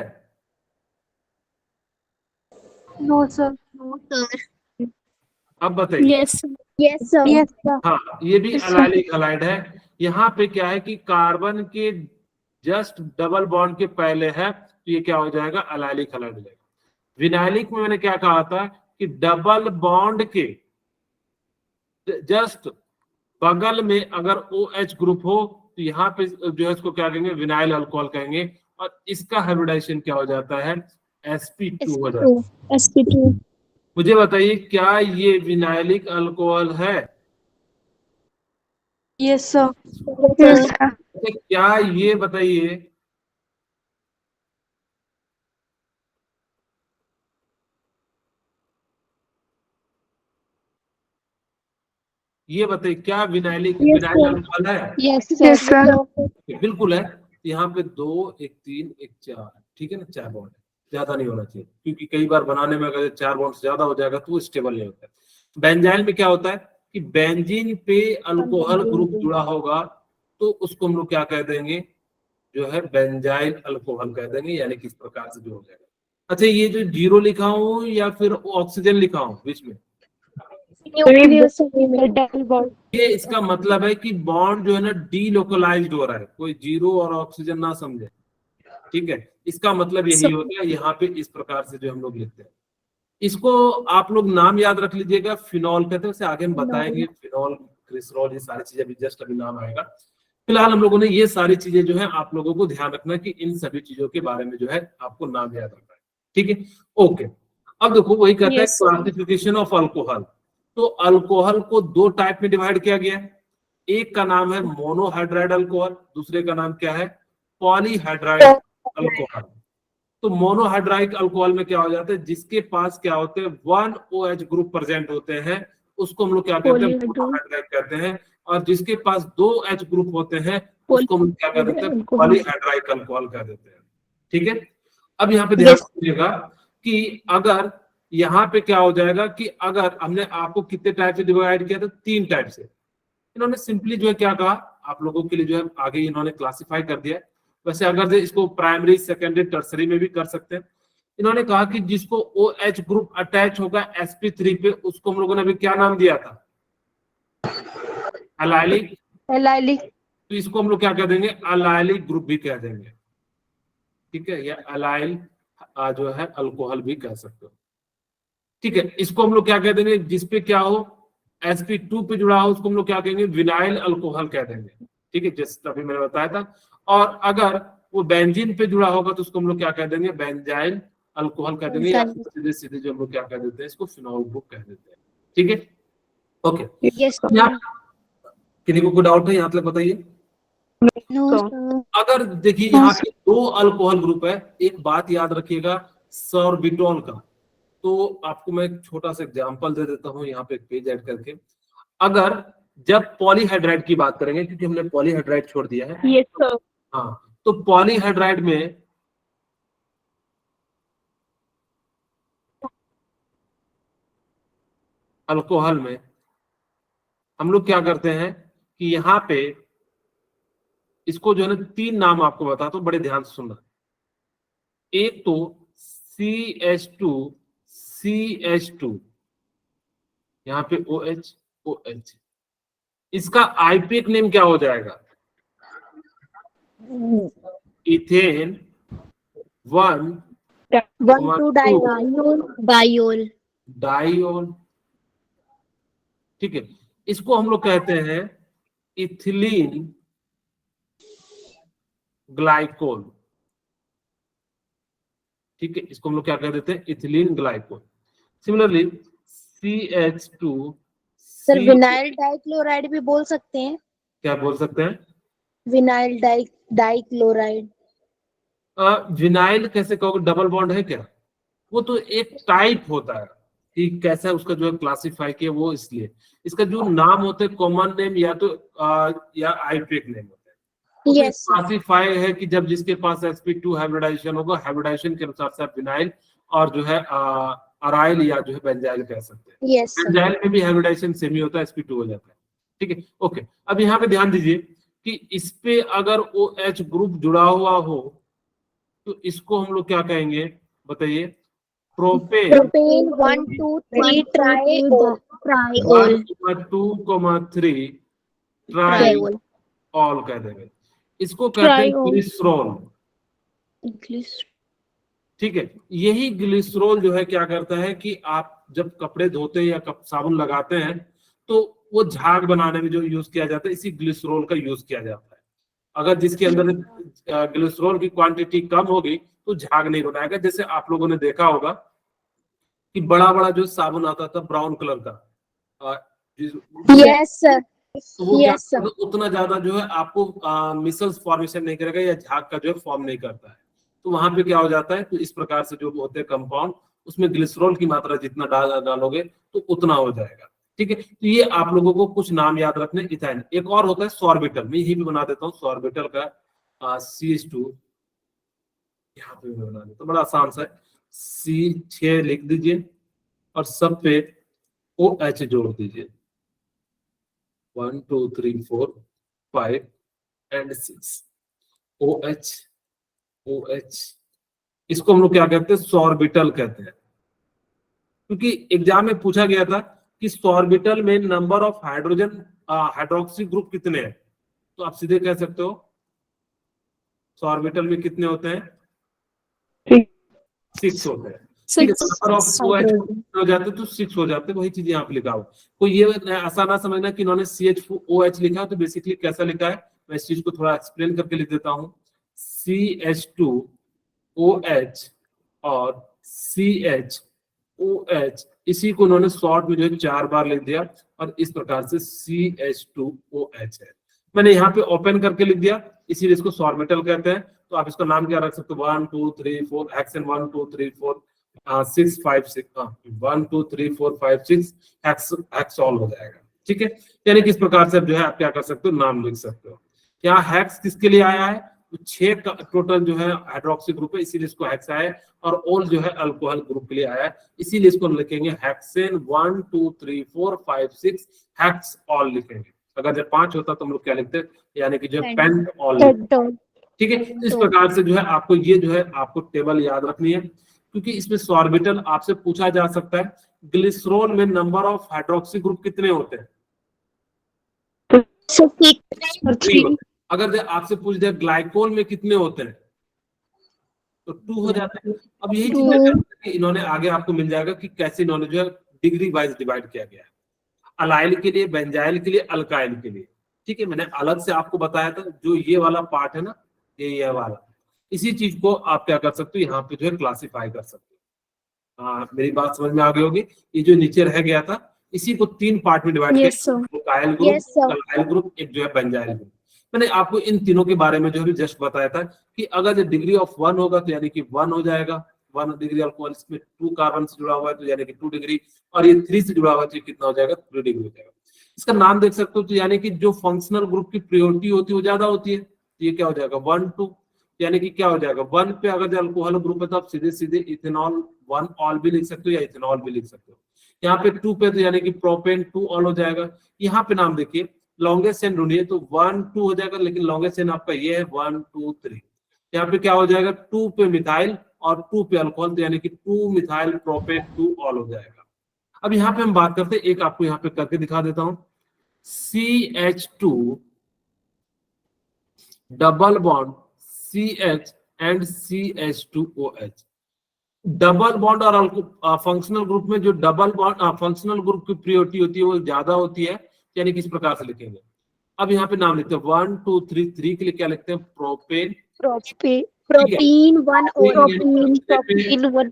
No sir. अब बताइए। Yes sir. हाँ, ये भी अलाइलिक हलाइड है। यहाँ पे क्या है कि कार्बन के जस्ट डबल बॉन्ड के पहले है, तो ये क्या हो जाएगा? अलाइलिक हलाइड हो जाएगा। विनाइलिक में मैंने क्या कहा था कि डबल बॉन्ड के जस्ट बगल में अगर OH ग्रुप हो तो यहाँ पे जो है इसको क्या कहेंगे? विनाइल अल्कोहल कहेंगे, और इसका हाइब्रिडाइजेशन क्या हो जाता है? sp2 हो जाता है। sp2। मुझे बताइए क्या ये विनाइलिक अल्कोहल है? Yes sir. क्या ये बताइए ये बताइए क्या विनाइलिक विनाइल अल्कोहल है? Yes sir. बिल्कुल है। यहाँ पे 2 1 3 1 4, ठीक है ना? 4 बॉन्ड है, ज्यादा नहीं होना चाहिए, क्योंकि कई बार बनाने में अगर 4 बॉन्ड से ज्यादा हो जाएगा तो वो स्टेबल नहीं होता है। बेंजाइल में क्या होता है कि बेंजीन पे अल्कोहल ग्रुप जुड़ा होगा, तो उसको हम लोग क्या कह देंगे? जो है बेंजाइल अल्कोहल कह देंगे, यानी किस प्रकार से जो हो जाएगा। अच्छा, ये जो 0 लिखा हूं या फिर ऑक्सीजन लिखा हूं बीच में, डबल बॉन्ड। ये इसका मतलब है कि बॉन्ड जो है ना डीलोकलाइज्ड हो रहा है, कोई 0 और ऑक्सीजन ना समझे, ठीक है? इसका मतलब यही होता है। यहाँ पे इस प्रकार से जो हम लोग लिखते हैं, इसको आप लोग नाम याद रख लीजिएगा, फिनॉल कहते हैं। उसे आगे हम बताएंगे, फिनॉल, ग्लिसरॉल, ये सारी चीजें अभी जस्ट अभी नाम आएगा। फिलहाल हम लोगों ने ये सारी चीजें जो है आप लोगों को ध्यान रखना कि इन सभी चीजों के बारे में जो है आपको नाम याद रखना है, ठीक है? ओके, अब देखो वही कहता है क्लासिफिकेशन ऑफ अल्कोहल। तो अल्कोहल को 2 टाइप में डिवाइड किया गया है। एक का नाम है मोनोहाइड्राइड अल्कोहल, दूसरे का नाम क्या है? पॉलीहाइड्राइड अल्कोहल। तो मोनोहाइड्राइड अल्कोहल में क्या हो जाता है? जिसके पास क्या होते हैं? 1 OH ग्रुप प्रेजेंट होते हैं, उसको हम लोग क्या कहते हैं? मोनोहाइड्राइड कहते हैं। और जिसके पास 2 H ग्रुप होते हैं उसको हम क्या कहते हैं? पॉलीहाइड्राइड अल्कोहल कह देते हैं, ठीक है? अब यहाँ पे ध्यान रखिएगा कि अगर यहाँ पे क्या हो जाएगा कि अगर हमने आपको कितने टाइप से डिवाइड किया था? 3 टाइप से। इन्होंने सिंपली जो है क्या कहा आप लोगों के लिए, जो है आगे इन्होंने क्लासिफाई कर दिया। वैसे अगर इसको प्राइमरी, सेकेंडरी, टर्सरी में भी कर सकते हैं। इन्होंने कहा कि जिसको OH ग्रुप अटैच होगा sp3 पे, उसको हम लोगों ने अभी क्या नाम दिया था? अलाइलिक। तो इसको हम लोग क्या कह देंगे? अलाइलिक ग्रुप भी कह देंगे, ठीक है? या अलाइल जो है अल्कोहल भी कह सकते हो, ठीक है? इसको हम लोग क्या कह देंगे? जिसपे क्या हो sp2 पे जुड़ा हो उसको हम लोग क्या कहेंगे? विनाइल अल्कोहल कह देंगे, ठीक है? जैसे अभी मैंने बताया था। और अगर वो बेंजीन पे जुड़ा होगा तो उसको हम लोग क्या कह देंगे? बेंजाइल अल्कोहल कह देंगे, या फिर सीधे सीधे जो हम लोग क्या कह देते हैं, इसको फिनॉल ग्रुप कह देते हैं। ठीक है, ओके। यस यहाँ किसी को कोई डाउट है यहाँ तक बताइए। नो तो सर। अगर देखिए यहाँ पे दो अल्कोहल ग्रुप है, एक बात याद रखिएगा सॉर्बिटॉल का, तो आपको मैं एक छोटा सा एग्जांपल दे देता हूँ यहाँ पे एक पेज ऐड करके। अगर जब पॉलीहाइड्राइड की बात करेंगे, क्योंकि हमने पॉलीहाइड्राइड छोड़ दिया है, यस सर, हाँ, तो पॉलीहाइड्राइड में अल्कोहल में हम लोग क्या करते हैं कि यहाँ पे इसको जो है ना, तीन नाम आपको बताता हूँ, बड़े ध्यान से सुनना। एक तो CH2, CH2, यहाँ पे OH, OH, इसका आईपीएक नेम क्या हो जाएगा? Ethane 1 bowel. डाइओल। ठीक है, इसको हम लोग कहते हैं इथिलीन ग्लाइकोल। ठीक है, इसको हम लोग क्या कह देते हैं? Ethylene glycol. Similarly CH2, sir vinyl dichloride भी बोल सकते हैं। क्या बोल सकते हैं? Vinyl dichloride. विनाइल कैसे कहोगे? डबल बॉन्ड है क्या? वो तो एक टाइप होता है कि कैसा उसका जो है क्लासिफाई किया वो, इसलिए इसका जो नाम होते हैं कॉमन नेम या तो या आईपीएक नेम होते हैं। यस क्लासिफाई है कि जब जिसके पास sp2 हाइब्रिडाइजेशन होगा, हाइब्रिडाइजेशन के अनुसार से आप विनाइल और जो है अराइल या जो है बेंजाइल कह सकते हैं। यस बेंजाइल में भी हाइब्रिडाइजेशन सेम ही होता है, sp2 हो जाता है। ठीक है, ओके। अब यहाँ पे ध्यान दीजिए कि इस पे अगर OH ग्रुप जुड़ा हुआ हो तो इसको हम लोग क्या कहेंगे बताइए? Propane 1 2 3 triol. 1,2,3 ट्राइओल कह देंगे। इसको कहते हैं ट्राइओल। ग्लिसरॉल। ठीक है, यही ग्लिसरॉल जो है क्या करता है कि आप जब कपड़े धोते हैं या साबुन लगाते हैं तो वो झाग बनाने में जो यूज किया जाता है, इसी ग्लिसरॉल का यूज किया जाता है। अगर जिसके अंदर ग्लिसरॉल की क्वांटिटी कम होगी तो झाग नहीं बनाएगा। जैसे आप लोगों ने देखा होगा कि बड़ा बड़ा जो साबुन आता था ब्राउन कलर का, यस सर, तो वो क्या यस सर। उतना ज्यादा जो है आपको मिसल्स फॉर्मेशन नहीं करेगा या झाग का जो है फॉर्म नहीं करता है। तो वहां पे क्या हो जाता है, तो इस प्रकार से जो होते हैं कंपाउंड, उसमें ग्लिसरॉल की मात्रा जितना डालोगे तो उतना हो जाएगा। ठीक है, तो ये आप लोगों को कुछ नाम याद रखने। इथाइन एक और होता है सॉर्बिटल, मैं यही भी बना देता हूँ सॉर्बिटल का CH2, यहाँ पे भी बना देता हूँ, बड़ा आसान सा है। C6 लिख दीजिए और सब पे OH जोड़ दीजिए, 1 2 3 4 5 एंड 6 OH, OH। इसको हम लोग क्या कहते हैं? सॉर्बिटल कहते हैं। क्योंकि एग्जाम में पूछा गया था कि सॉर्बिटल में number of hydrogen hydroxy group कितने हैं, तो आप सीधे कह सकते हो सॉर्बिटल में कितने होते हैं? 6 होते हैं। ठीक है, नंबर ऑफ OH हो जाते तो 6 हो जाते, वही चीज यहाँ पे लिखा हुआ। कोई ये ऐसा ना समझना कि इन्होंने CH2OH लिखा है, तो बेसिकली कैसा लिखा है मैं इस चीज को थोड़ा एक्सप्लेन करके लिख देता हूँ। CH2OH और CHOH, इसी को उन्होंने शॉर्ट में जो है 4 बार लिख दिया और इस प्रकार से CH2OH है। मैंने यहाँ पे ओपन करके लिख दिया, इसीलिए इसको सॉर्बिटल कहते हैं। तो आप इसका नाम क्या रख सकते हो? 1 2 3 4 हेक्सेन, 1 2 3 4 6 5 6 1 2 3 4 5 6 हेक्सॉल हो जाएगा। ठीक है, यानी कि इस प्रकार से जो है आप क्या कर सकते हो? नाम लिख सकते हो। यहाँ हेक्स किसके लिए आया है? तो 6 का टोटल जो है हाइड्रोक्सी ग्रुप है, इसीलिए इसको हेक्स आया है। और ओल जो है अल्कोहल ग्रुप के लिए आया है, इसीलिए इसको लिखेंगे हेक्सेन 1 2 3 4 5 6 हेक्स ऑल लिखेंगे। अगर जब 5 होता तो हम लोग क्या लिखते? यानी कि जो पेंट ऑल। ठीक है, इस प्रकार से जो है आपको ये जो है आपको टेबल याद रखनी है, क्योंकि इसमें सॉर्बिटल आपसे पूछा जा सकता है ग्लिसरॉल में नंबर ऑफ हाइड्रोक्सी ग्रुप कितने होते हैं? 3। अगर आपसे पूछ दे ग्लाइकोल में कितने होते हैं तो 2 हो जाते हैं। अब यही चीज इन्होंने आगे आपको मिल जाएगा कि कैसे इन्होंने जो है डिग्री वाइज डिवाइड किया गया है, अलाइल के लिए, बेंजाइल के लिए, अल्काइल के लिए। ठीक है, मैंने अलग से आपको बताया था जो ये वाला पार्ट है ना, ये वाला, इसी चीज को आप क्या कर सकते हो, यहाँ पे जो है क्लासिफाई कर सकते हो। हाँ, मेरी बात समझ में आ गई होगी। ये जो नीचे रह गया था, इसी को 3 पार्ट में डिवाइड Yes, किया, sir. कायल ग्रुप, Yes, sir. कलाइल ग्रुप, एक जो है बेंजाइल ग्रुप। मैंने आपको इन तीनों के बारे में जो है जस्ट बताया था कि अगर डिग्री ऑफ 1 होगा तो यानी कि 1 हो जाएगा, 1 डिग्री अल्कोहल, इसमें 2 कार्बन से जुड़ा हुआ है तो यानी कि 2 डिग्री, और ये 3 से जुड़ा हुआ है तो कितना हो जाएगा, 3 डिग्री हो जाएगा। इसका नाम देख सकते हो, तो यानी कि जो फंक्शनल ग्रुप की प्रियोरिटी होती है वो ज्यादा होती है, तो ये क्या हो जाएगा 1 2, यानी कि क्या हो जाएगा 1 पे अगर जो अल्कोहल ग्रुप है तो आप सीधे सीधे इथेनॉल 1 ऑल भी लिख सकते हो या इथेनॉल भी लिख सकते हो। यहाँ पे 2 पे तो यानी कि प्रोपेन 2 ऑल हो जाएगा। यहाँ पे नाम देखिए, लॉन्गेस्ट चेन ढूंढिए तो 1 2 हो जाएगा, लेकिन लॉन्गेस्ट चेन आपका ये है 1 2 3। यहाँ पे क्या हो जाएगा, 2 पे मिथाइल और 2 पे अल्कोहल, तो यानी कि 2 मिथाइल प्रोपेन 2 ऑल हो जाएगा। अब यहाँ पे हम बात करते हैं, एक आपको यहाँ पे करके दिखा देता हूँ, CH2 double bond CH and CH2OH। Double bond और फंक्शनल ग्रुप में जो डबल बॉन्ड फंक्शनल ग्रुप की प्रियोरिटी होती है वो ज्यादा होती है, यानी किस प्रकार से लिखेंगे। अब यहाँ पे नाम लिखते हैं 1 2 3, 3 के लिए क्या लिखते हैं, प्रोपेन, Propene 1 Propene, propene 1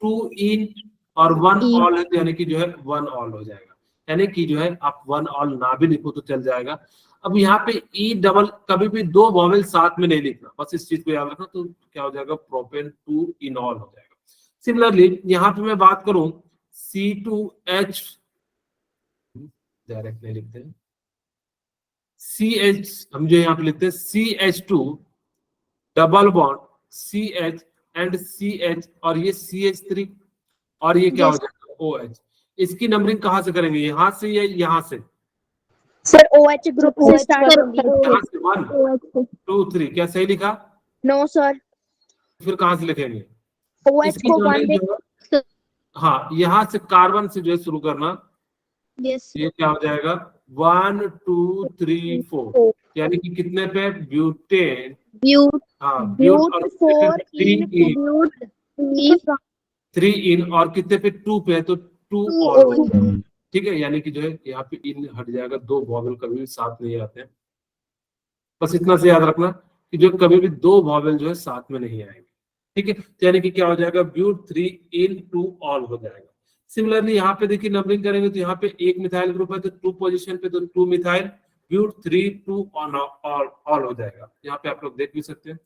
2 इन और 1 ऑल है, तो यानी कि जो है 1 ऑल हो जाएगा। यानी कि जो है आप 1 ऑल ना भी लिखो तो चल जाएगा। अब यहाँ पे ई डबल, कभी भी 2 वॉवेल साथ में नहीं लिखना, बस इस चीज को याद रखना, तो क्या हो जाएगा, प्रोपेन 2 इनॉल हो जाएगा। सिमिलरली यहाँ पे मैं बात करूं C2H, डायरेक्ट नहीं लिखते हैं, CH, हम जो यहाँ पे लिखते हैं CH2 double bond CH and CH, और ये CH3, और ये क्या हो जाएगा OH। इसकी नंबरिंग कहाँ से करेंगे, यहाँ से या यहाँ से, सर OH ग्रुप से स्टार्ट होगी। यहाँ से 1 2 3, क्या सही लिखा, नो सर, फिर कहाँ से लिखेंगे, OH इसकी को 1 नंबरिंग जो है, हाँ यहाँ से कार्बन से जो है शुरू करना, यस ये क्या हो जाएगा 1 2 3 4, यानी कि कितने पे, ब्यूटेन, ब्यूट हाँ ब्यूट और 4 3 इन इन, ब्यूट 3 इन, और कितने पे 2 पे है तो 2 2 ऑल, ठीक है। यानी कि जो है यहाँ पे इन हट जाएगा, 2 वॉवेल कभी भी साथ नहीं आते हैं, बस इतना से याद रखना कि जो कभी भी 2 वॉवेल जो है साथ में नहीं आएंगे, ठीक है। तो यानी कि क्या हो जाएगा, ब्यूट 3 इन 2 ऑल हो जाएगा। सिमिलरली यहाँ पे देखिए नंबरिंग करेंगे तो यहाँ पे एक मिथाइल ग्रुप है तो 2 पोजीशन पे तो 2 मिथाइल, ब्यूट 3 2 ऑल हो जाएगा। यहाँ पे आप लोग देख भी सकते हैं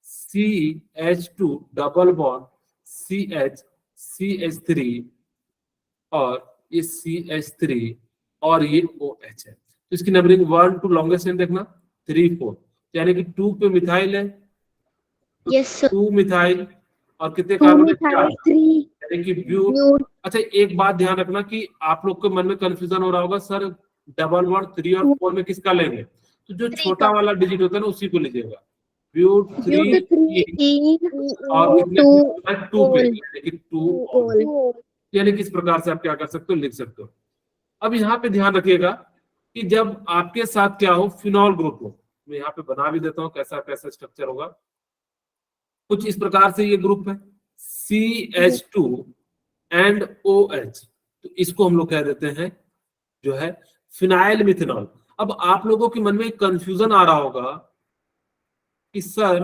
CH2 double bond CH CH3 और ये CH3 और ये OH है, तो इसकी नंबरिंग 1 2 लॉन्गेस्ट चेन देखना 3 4, यानी कि 2 पे मिथाइल है, यस 2 मिथाइल और कितने 2 कार्बन, मिथाइल 3 यानी कि ब्यूट। ब्यूट अच्छा एक बात ध्यान रखना कि आप लोग के मन में कंफ्यूजन हो रहा होगा, सर डबल बॉन्ड 3 और 4 में किसका लेंगे, तो जो छोटा वाला डिजिट होता है ना उसी को लीजिएगा, ब्यूट 3 और कितने 2 पे, यानी कि 2 ऑल, यानी कि इस प्रकार से आप क्या कर सकते हो, लिख सकते हो। अब यहाँ पे ध्यान रखिएगा कि जब आपके साथ क्या हो, फिनॉल ग्रुप हो, मैं यहाँ पे बना भी देता हूँ कैसा कैसा स्ट्रक्चर होगा, कुछ इस प्रकार से ये ग्रुप है CH2 एंड OH, तो इसको हम लोग कह देते हैं जो है फिनाइल मिथेनॉल। अब आप लोगों के मन में कंफ्यूजन आ रहा होगा कि सर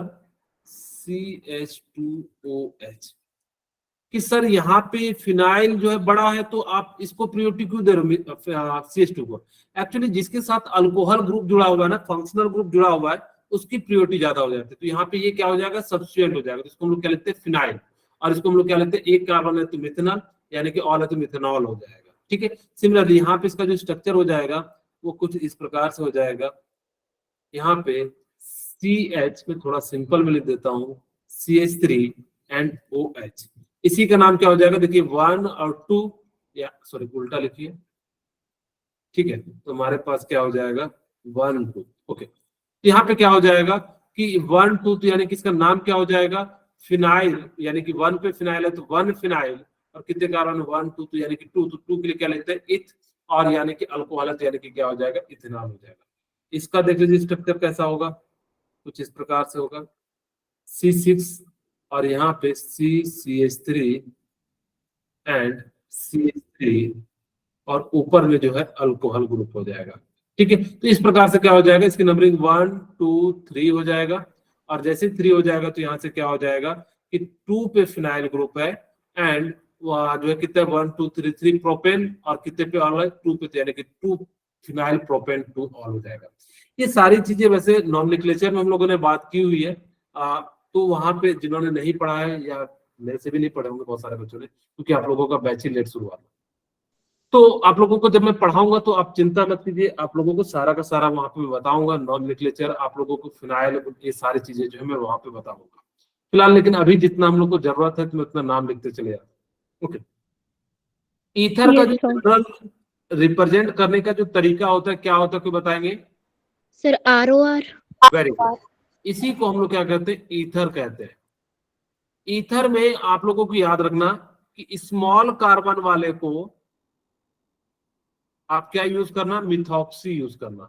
CH2OH, कि सर यहाँ पे फिनाइल जो है बड़ा है तो आप इसको प्रियोरिटी क्यों दे रहे हो CH2 को। एक्चुअली जिसके साथ अल्कोहल ग्रुप जुड़ा हुआ है ना, फंक्शनल ग्रुप जुड़ा हुआ है, उसकी प्रियोरिटी ज्यादा हो जाती है, तो यहाँ पे ये क्या हो जाएगा, सब्स्टिट्यूएंट हो जाएगा, तो इसको हम लोग क्या लेते हैं, फिनाइल, और इसको हम लोग क्या लेते हैं, एक कार्बन है तो मिथेनॉल, यानी कि ऑल है तो मिथेनॉल हो जाएगा, ठीक है। सिमिलरली यहाँ पे इसका जो स्ट्रक्चर हो जाएगा वो कुछ इस प्रकार से हो जाएगा, यहाँ पे CH में थोड़ा सिंपल में लिख देता हूँ CH3 एंड OH, इसी का नाम क्या हो जाएगा, देखिए 1 और 2, या सॉरी उल्टा लिखिए, ठीक है, तो हमारे पास क्या हो जाएगा 1 2, ओके। यहाँ पे क्या हो जाएगा कि 1 2, तो यानी कि इसका नाम क्या हो जाएगा, फिनाइल, यानी कि 1 पे फिनाइल है तो 1 फिनाइल, और कितने कार्बन 1 2, तो यानी कि 2, तो 2 के लिए क्या लेते हैं इथ, और यानी कि अल्कोहल है तो यानी कि क्या हो जाएगा, इथेनॉल हो जाएगा। इसका देख लीजिए स्ट्रक्चर कैसा होगा, कुछ इस प्रकार से होगा C6 और यहाँ पे CH3 एंड CH3, और ऊपर में जो है अल्कोहल ग्रुप हो जाएगा, ठीक है। तो इस प्रकार से क्या हो जाएगा, इसकी नंबरिंग 1 2 3 हो जाएगा, और जैसे 3 हो जाएगा तो यहाँ से क्या हो जाएगा कि 2 पे फिनाइल ग्रुप है, एंड जो है कितने 1 2 3 3 प्रोपेन, और कितने पे ऑल है 2 पे, यानी कि 2 फिनाइल प्रोपेन 2 ऑल हो जाएगा। ये सारी चीजें वैसे नॉमेनक्लेचर में हम लोगों ने बात की हुई है, तो वहां पे जिन्होंने नहीं पढ़ा है या मेरे से भी नहीं पढ़े होंगे बहुत सारे बच्चों ने, क्योंकि आप लोगों का बैच ही लेट शुरू हुआ था, तो आप लोगों को जब मैं पढ़ाऊंगा तो आप चिंता मत कीजिए, आप लोगों को सारा का सारा वहां पे बताऊंगा, नॉमेनक्लेचर आप लोगों को, फिनाइल, ये सारी चीजें जो है मैं वहां पे बताऊंगा फिलहाल। लेकिन अभी जितना हम लोग को जरूरत है तो मैं उतना नाम लिखते चले जाता। ओके, ईथर का जो Yes, sir. जनरल रिप्रेजेंट करने का जो तरीका होता है क्या होता है, कोई बताएंगे? Sir ROR। वेरी गुड, इसी को हम लोग क्या कहते हैं, ईथर कहते हैं। ईथर में आप लोगों को याद रखना कि स्मॉल कार्बन वाले को आप क्या यूज करना, मिथॉक्सी यूज करना।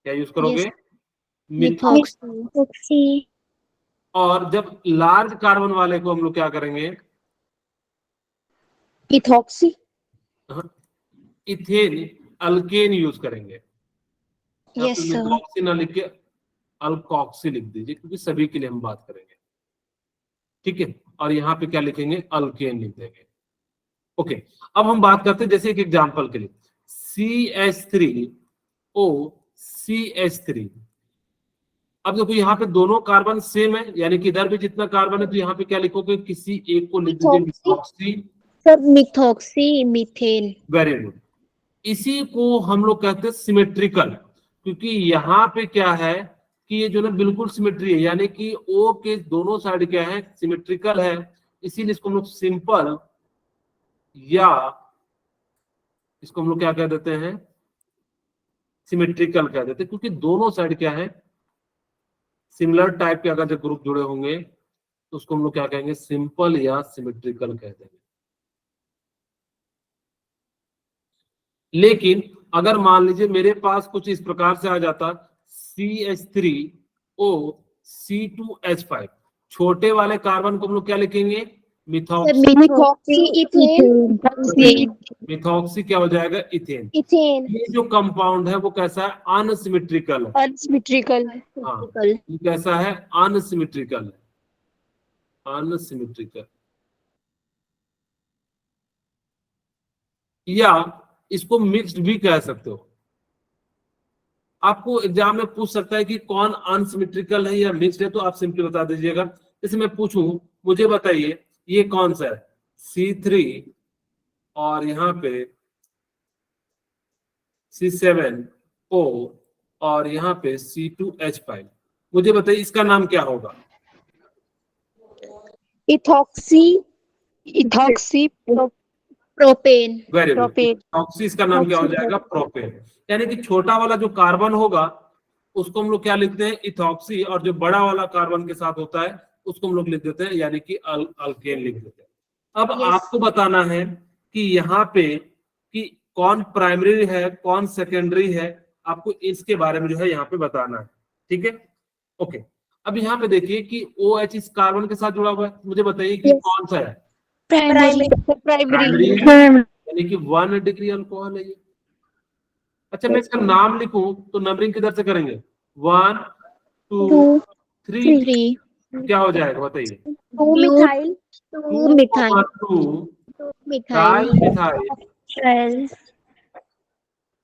क्या यूज करोगे? Yes. मिथॉक्सी। Methoxy। और जब लार्ज कार्बन वाले को हम लोग क्या करेंगे, इथॉक्सी। इथेन अल्केन यूज करेंगे। यहाँ Yes, पे sir. मिथॉक्सी ना लिख के अल्कोक्सी लिख दीजिए, क्योंकि सभी के लिए हम बात करेंगे, ठीक है। और यहाँ पे क्या लिखेंगे, अल्केन लिख देंगे। ओके, अब हम बात करते हैं जैसे एक एग्जांपल के लिए, CH3OCH3। अब देखो यहाँ पे दोनों कार्बन सेम है, यानी कि इधर भी जितना कार्बन है तो यहाँ पे क्या लिखोगे, किसी एक को लिख दीजिए methoxy. Sir methoxy methane. Very good, इसी को हम लोग कहते हैं सिमेट्रिकल, क्योंकि यहाँ पे क्या है कि ये जो ना बिल्कुल सिमेट्री है, यानी कि O के दोनों साइड क्या है, सिमेट्रिकल है, इसीलिए इसको हम लोग सिंपल, या इसको हम लोग क्या कह देते हैं, सिमेट्रिकल कह देते हैं, क्योंकि दोनों साइड क्या है, सिमिलर टाइप के अगर जो ग्रुप जुड़े होंगे तो उसको हम लोग क्या कहेंगे, सिंपल या सिमेट्रिकल कह देंगे। लेकिन अगर मान लीजिए मेरे पास कुछ इस प्रकार से आ जाता, CH3OC2H5, छोटे वाले कार्बन को हम लोग क्या लिखेंगे, मिथॉक्सी। Methoxy ethane. मिथॉक्सी क्या हो जाएगा, इथेन। इथेन ये जो कंपाउंड है वो कैसा है, अनसिमेट्रिकल है। अनसिमेट्रिकल। हाँ, ये कैसा है, अनसिमेट्रिकल है, अनसिमेट्रिकल। या इसको मिक्स्ड भी कह सकते हो। आपको एग्जाम में पूछ सकता है कि कौन अनसिमेट्रिकल है या मिक्स्ड है, तो आप सिंपली बता दीजिएगा। जैसे मैं पूछूं, मुझे बताइए ये कौन सा है, C3 और यहाँ पे C7O और यहाँ पे C2H5, मुझे बताइए इसका नाम क्या होगा? Ethoxy. Ethoxy propane. Very good, propane. Ethoxy इसका नाम क्या हो जाएगा, प्रोपेन। यानी कि छोटा वाला जो कार्बन होगा उसको हम लोग क्या लिखते हैं, इथॉक्सी, और जो बड़ा वाला कार्बन के साथ होता है उसको हम लोग लिख देते हैं, यानी कि अल्केन लिख देते हैं। अब आपको बताना है कि यहाँ पे कि कौन प्राइमरी है कौन सेकेंडरी है, आपको इसके बारे में जो है यहाँ पे बताना है, ठीक है। ओके, अब यहाँ पे देखिए कि OH इस कार्बन के साथ जुड़ा हुआ है, मुझे बताइए कि कौन सा है, प्राइमरी। प्राइमरी है, यानी कि 1 डिग्री अल्कोहल है ये। अच्छा, मैं इसका नाम लिखूं तो नंबरिंग किधर से करेंगे, 1 2 3, 3 क्या हो जाएगा बताइए, 2 methyl. 2 methyl. 2 methyl. Methyl.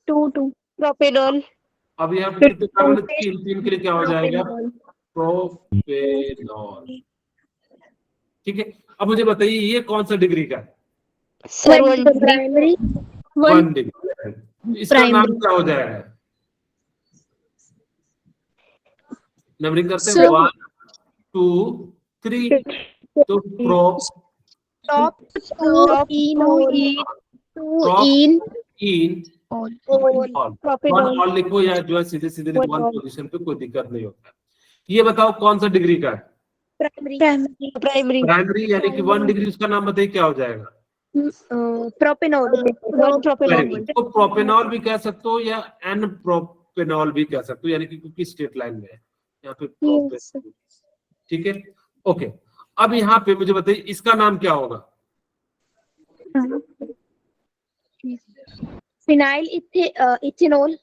2 propanol. अब यहाँ पे कितने कार्बन है, 3 के लिए क्या हो जाएगा, प्रोपेनॉल, ठीक है। अब मुझे बताइए ये कौन सा डिग्री का है, सर प्राइमरी। 1 डिग्री। इसका नाम क्या हो जाएगा, नंबरिंग करते हैं, 1 2 3, तो टॉप इन प्रोपेनॉल। ऑल लिखो, या जो है सीधे सीधे 1 पोजीशन पे, कोई दिक्कत नहीं होता। ये बताओ कौन सा डिग्री का है, प्राइमरी। प्राइमरी, यानी कि 1 डिग्री, उसका नाम बताइए क्या हो जाएगा, प्रोपेनॉल। Very good. तो प्रोपेनॉल भी कह सकते हो या एन प्रोपेनॉल भी कह सकते हो, यानी कि क्योंकि स्ट्रेट लाइन में है यहाँ पे प्रोपेनॉल, ठीक है। ओके, अब यहाँ पे मुझे बताइए इसका नाम क्या होगा, फिनाइल इथेनॉल।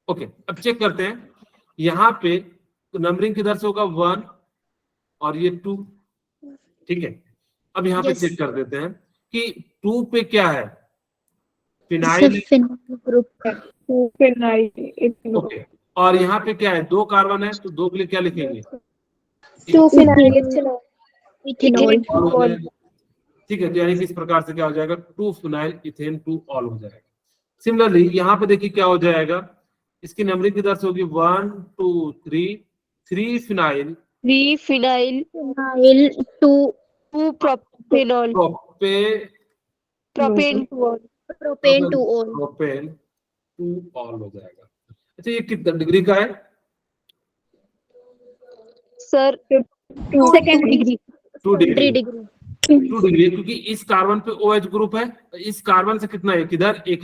ओके। अब चेक करते हैं यहाँ पे तो नंबरिंग किधर से होगा 1 और ये 2, ठीक है। अब यहाँ पे Yes. चेक कर देते हैं कि 2 पे क्या है, Sir, फिनाइल, phenyl group है। phenyl okay. और यहाँ पे क्या है, 2 कार्बन है, तो 2 के लिए क्या लिखेंगे, 2 phenyl Ethanol. ethanol ऑल हो जाएगा, ठीक है। तो यानी कि इस प्रकार से क्या हो जाएगा, 2 फिनाइल इथेन 2 ऑल हो जाएगा। सिमिलरली यहाँ पे देखिए क्या हो जाएगा, इसकी नंबरिंग किधर से होगी 1 2 3, 3 phenyl 3 phenyl Phenyl 2 2 propanol प्रोपे propane 2 propane 2 ol. Propane 2 all हो जाएगा। अच्छा ये कितना डिग्री का है, sir Second degree. 2 degree, 3 degree. 2 degree, क्योंकि इस कार्बन पे OH ग्रुप है, इस कार्बन से कितना है, एक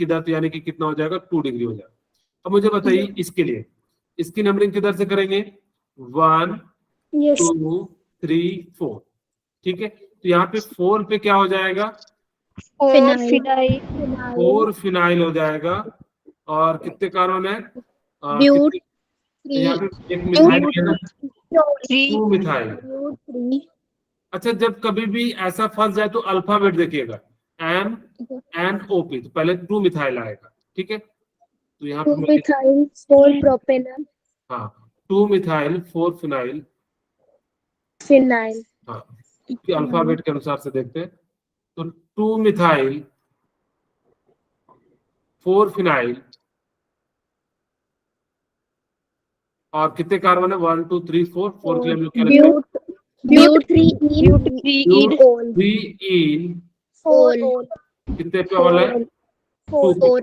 इधर, तो यानी कि कितना हो जाएगा, 2 डिग्री हो जाएगा। अब मुझे बताइए इसके लिए, इसकी नंबरिंग किधर से करेंगे, 1 Yes. 2 3 4, ठीक है। तो यहाँ पे 4 पे क्या हो जाएगा, 4 Phenyl. phenyl 4 फिनाइल हो जाएगा। और कितने कार्बन है, Bute यहाँ 3. पे एक मिथाइल है ना, 3 2 मिथाइल। Bute 3. अच्छा जब कभी भी ऐसा फंस जाए तो अल्फाबेट देखिएगा, MNOP, तो पहले 2 मिथाइल आएगा, ठीक है। तो यहाँ 2 पे मैं, methyl 4 propanol. हाँ 2 मिथाइल 4 फिनाइल, Phenyl. हाँ कि अल्फाबेट के अनुसार से देखते हैं, तो 2 मिथाइल 4 फिनाइल, और कितने कार्बन है, 1 2 3 4, 4 के लिए हम लोग क्या लिखते हैं, Bute 3 Bute 3 in ol. 3 in, Ol. कितने पे ऑल है, 4 ol.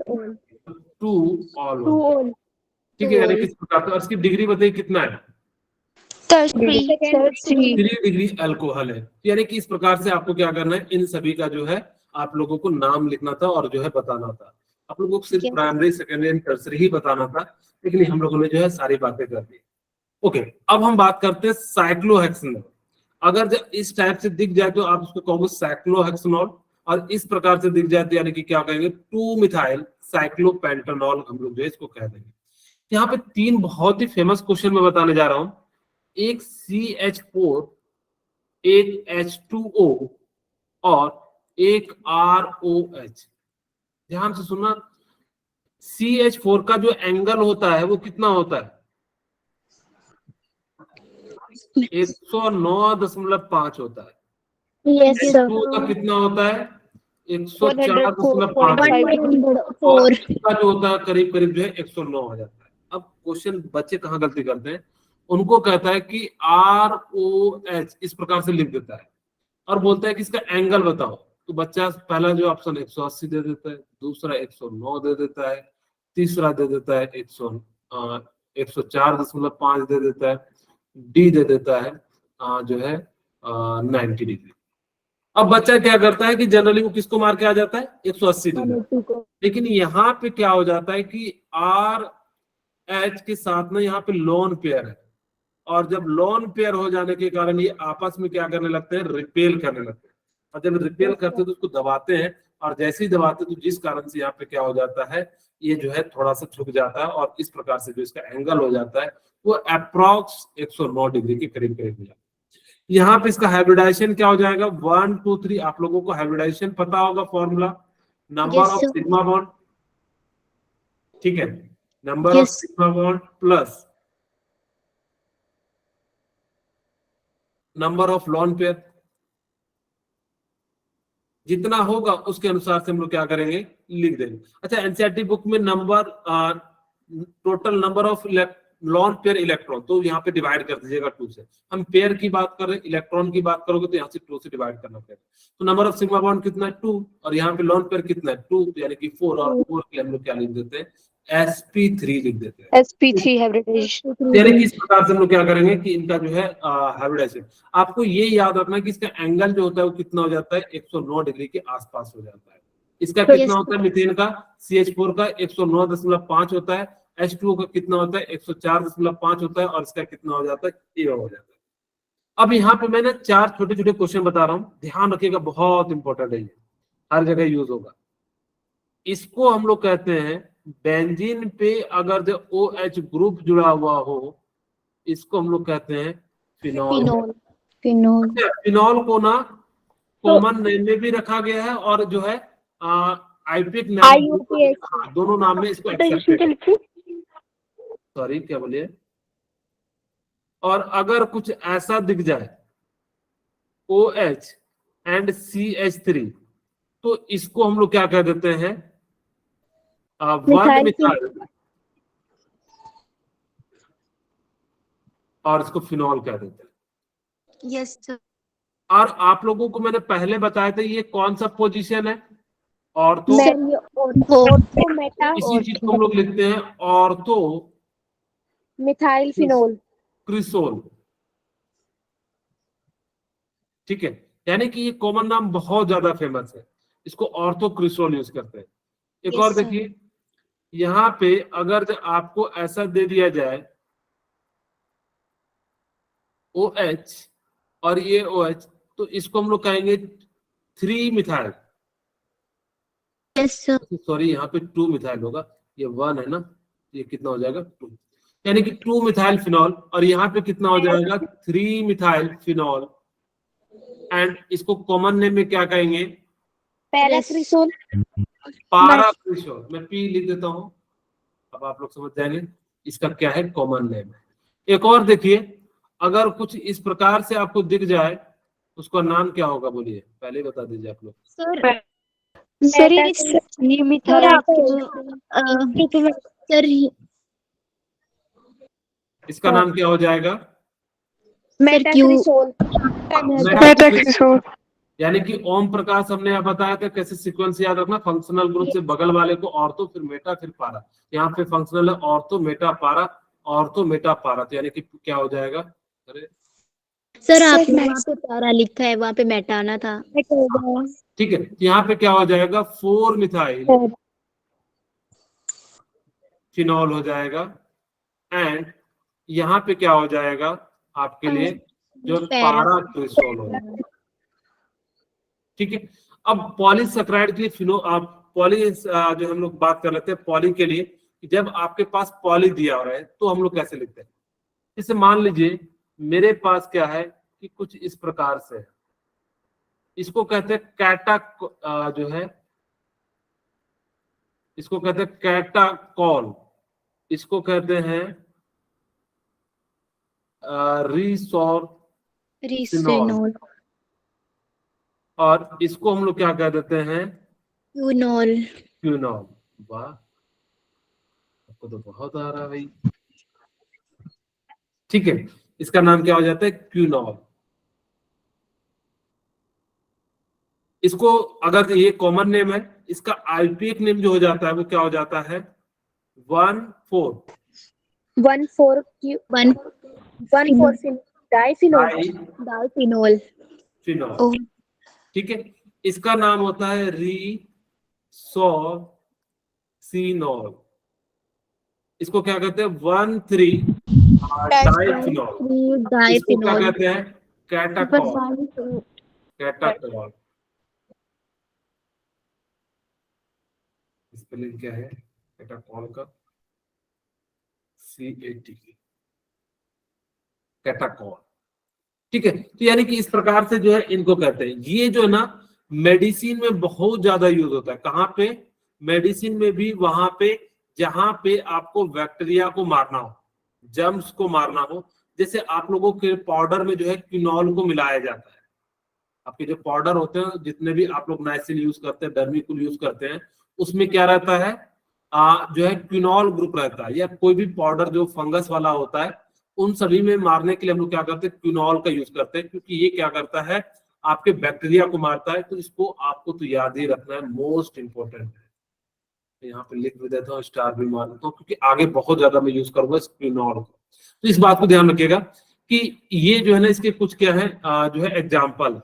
2 ऑल, 2 ol ठीक है। यानी किस प्रकार से, और इसकी डिग्री बताइए कितना है, sir Second 3 3 डिग्री अल्कोहल है। यानी कि इस प्रकार से आपको क्या करना है, इन सभी का जो है आप लोगों को नाम लिखना था और जो है बताना था। आप लोगों को सिर्फ Yes. Primary secondary and tertiary ही बताना था, लेकिन हम लोगों ने जो है सारी बातें कर दी। ओके, अब हम बात करते हैं साइक्लोहेक्सेनॉल। अगर जब इस टाइप से दिख जाए तो आप उसको कहोगे साइक्लोहेक्सेनॉल, और इस प्रकार से दिख जाए तो यानी कि क्या कहेंगे, 2 मिथाइल साइक्लोपेंटानॉल हम लोग जो है इसको कह देंगे। यहाँ पे 3 बहुत ही फेमस क्वेश्चन मैं बताने जा रहा हूँ, एक CH4, एक H2O और एक ROH। ध्यान से सुनना, CH4 का जो एंगल होता है वो कितना होता है, 109.5 होता है। Yes, sir. H2O का कितना होता है, 104.5 4. का जो होता है करीब करीब जो है 109 हो जाता है। अब क्वेश्चन बच्चे कहाँ गलती करते हैं, उनको कहता है कि ROH इस प्रकार से लिख देता है और बोलता है कि इसका एंगल बताओ, तो बच्चा पहला जो ऑप्शन 180 दे देता है, दूसरा 109 दे देता है, तीसरा दे देता है 104.5 दे देता है, डी दे देता है जो है 90 डिग्री। अब बच्चा क्या करता है कि जनरली वो किसको मार के आ जाता है, 180 डिग्री। लेकिन यहाँ पे क्या हो जाता है कि RH के साथ में यहाँ पे लोन पेयर है, और जब लोन पेयर हो जाने के कारण ये आपस में क्या करने लगते हैं, रिपेल करने लगते हैं। और जब रिपेल करते हैं तो उसको दबाते हैं, और जैसे ही दबाते हैं तो जिस कारण से यहाँ पे क्या हो जाता है, ये जो है थोड़ा सा झुक जाता है, और इस प्रकार से जो इसका एंगल हो जाता है वो अप्रॉक्स 109 डिग्री के करीब करीब हो जाता है। यहाँ पे इसका हाइब्रिडाइजेशन क्या हो जाएगा, 1 2 3, आप लोगों को हाइब्रिडाइजेशन पता होगा, formula number Yes, of sir. Sigma bond, ठीक है, number of Yes. Sigma bond plus number of lone pair, जितना होगा उसके अनुसार से हम लोग क्या करेंगे, लिख देंगे। अच्छा एनसीईआरटी बुक में number total number of lone pair electron, तो यहाँ पे डिवाइड कर दीजिएगा 2 से। हम पेयर की बात कर रहे हैं, इलेक्ट्रॉन की बात करोगे तो यहाँ से 2 से डिवाइड करना पड़ेगा। तो नंबर ऑफ सिग्मा बॉन्ड कितना है, 2, और यहाँ पे लोन पेयर कितना है, 2, तो यानी कि 4, और 4 के लिए हम लोग क्या लिख देते हैं, sp3 लिख देते हैं। sp3 hybridization यानी कि इस प्रकार से हम लोग क्या करेंगे कि इनका जो है हाइब्रिडाइजेशन, आपको ये याद रखना है कि इसका एंगल जो होता है वो कितना हो जाता है, 109 डिग्री के आसपास हो जाता है। इसका कितना होता है, मिथेन का CH4 का 109.5 होता है, H2O का कितना होता है, 104.5 होता है, और इसका कितना हो जाता है, ये हो जाता है। अब यहाँ पे मैंने 4 छोटे छोटे क्वेश्चन बता रहा हूँ, ध्यान रखिएगा, बहुत इंपॉर्टेंट है ये, हर जगह यूज होगा। इसको हम लोग कहते हैं बेंजीन पे अगर जो OH ग्रुप जुड़ा हुआ हो इसको हम लोग कहते हैं फिनॉल। फिनोल। फिनोल। फिनॉल को ना कॉमन नेम में भी रखा गया है और जो है आईपीएक नाम, IUPAC दोनों नाम में इसको एक्सेप्टेड है। सॉरी क्या बोलिए। और अगर कुछ ऐसा दिख जाए OH एंड CH3 तो इसको हम लोग क्या कह देते हैं, वन मिथाइल, और इसको फिनॉल कह देते हैं। Yes sir. और आप लोगों को मैंने पहले बताया था ये कौन सा पोजीशन है, ऑर्थो। ऑर्थो मेटा इसी चीज को हम लोग लिखते हैं ऑर्थो मिथाइल फिनोल। क्रिसोल। ठीक है, यानी कि ये कॉमन नाम बहुत ज्यादा फेमस है, इसको ऑर्थो क्रिसोल यूज करते हैं। एक Yes, और sir. देखिए, यहाँ पे अगर आपको ऐसा दे दिया जाए OH और ये OH तो इसको हम लोग कहेंगे 3 मिथाइल। Yes sir. सॉरी यहाँ पे 2 मिथाइल होगा, ये 1 है ना, ये कितना हो जाएगा 2, यानी कि 2 मिथाइल फिनॉल। और यहाँ पे कितना हो जाएगा 3 मिथाइल फिनॉल। एंड इसको कॉमन नेम में क्या कहेंगे, पैराक्रिसोल। पाराक्रिसोल। मैं पी लिख देता हूँ, अब आप लोग समझ जाएंगे इसका क्या है कॉमन नेम है। एक और देखिए, अगर कुछ इस प्रकार से आपको दिख जाए उसका नाम क्या होगा, बोलिए पहले ही बता दीजिए आप लोग। सर ये मिथाइल सर इसका नाम क्या हो जाएगा, मेटाक्रिसोल। मेटाक्रिसोल। यानी कि ओम प्रकाश हमने यहाँ बताया था कैसे सीक्वेंस याद रखना, फंक्शनल ग्रुप से बगल वाले को ऑर्थो, फिर मेटा, फिर पारा। यहाँ पे फंक्शनल है ऑर्थो मेटा पारा, ऑर्थो मेटा पारा, तो यानी कि क्या हो जाएगा। अरे सर आपने वहाँ पे पारा लिखा है, वहाँ पे मेटाना था। ठीक है, यहाँ पे क्या हो जाएगा 4 मिथाइल फिनॉल हो जाएगा। एंड यहाँ पे क्या हो जाएगा आपके लिए जो पाराक्रिसोल हो जाएगा। ठीक है, अब पॉलीसैकेराइड के लिए फिनो आप पॉली जो हम लोग बात कर लेते हैं पॉली के लिए, जब आपके पास पॉली दिया हो रहा है तो हम लोग कैसे लिखते हैं। जैसे मान लीजिए मेरे पास क्या है कि कुछ इस प्रकार से है, इसको कहते हैं कैटा जो है इसको कहते हैं कैटाकॉल, इसको कहते हैं रिसोर्सिनोल, और इसको हम लोग क्या कह देते हैं क्यूनोल। क्यूनॉल। वाह, आपको तो बहुत आ रहा है भाई। ठीक है, इसका नाम क्या हो जाता है क्यूनॉल। इसको अगर ये कॉमन नेम है, इसका आईपीएक नेम जो हो जाता है वो क्या हो जाता है 1,4 डाइफिनोल। फिनॉल। ठीक है, इसका नाम होता है रिसोर्सिनोल। इसको क्या कहते हैं 1,3 डाइफिनॉल। इसको क्या कहते हैं कैटाकॉल। कैटाकॉल स्पेलिंग क्या है कैटाकॉल का, CAT, कैटाकॉल। ठीक है, तो यानी कि इस प्रकार से जो है इनको कहते हैं। ये जो है ना मेडिसिन में बहुत ज्यादा यूज होता है। कहाँ पे, मेडिसिन में भी, वहां पे जहां पे आपको बैक्टीरिया को मारना हो, जर्म्स को मारना हो। जैसे आप लोगों के पाउडर में जो है क्विनॉल को मिलाया जाता है। आपके जो पाउडर होते हैं जितने भी आप लोग नाइसिल यूज करते हैं, डर्मिकुल यूज करते हैं, उसमें क्या रहता है जो है क्विनॉल ग्रुप रहता है, या कोई भी पाउडर जो फंगस वाला होता है उन सभी में मारने के लिए हम लोग क्या करते हैं क्विनॉल का यूज करते हैं, क्योंकि ये क्या करता है आपके बैक्टीरिया को मारता है। तो इसको आपको तो याद ही रखना है, मोस्ट इंपोर्टेंट है। यहाँ पे लिख भी देता हूँ, स्टार भी मार देता हूँ, क्योंकि आगे बहुत ज्यादा मैं यूज करूंगा इस क्विनॉल को। तो इस बात को ध्यान रखिएगा कि ये जो है ना इसके कुछ क्या है जो है एग्जाम्पल।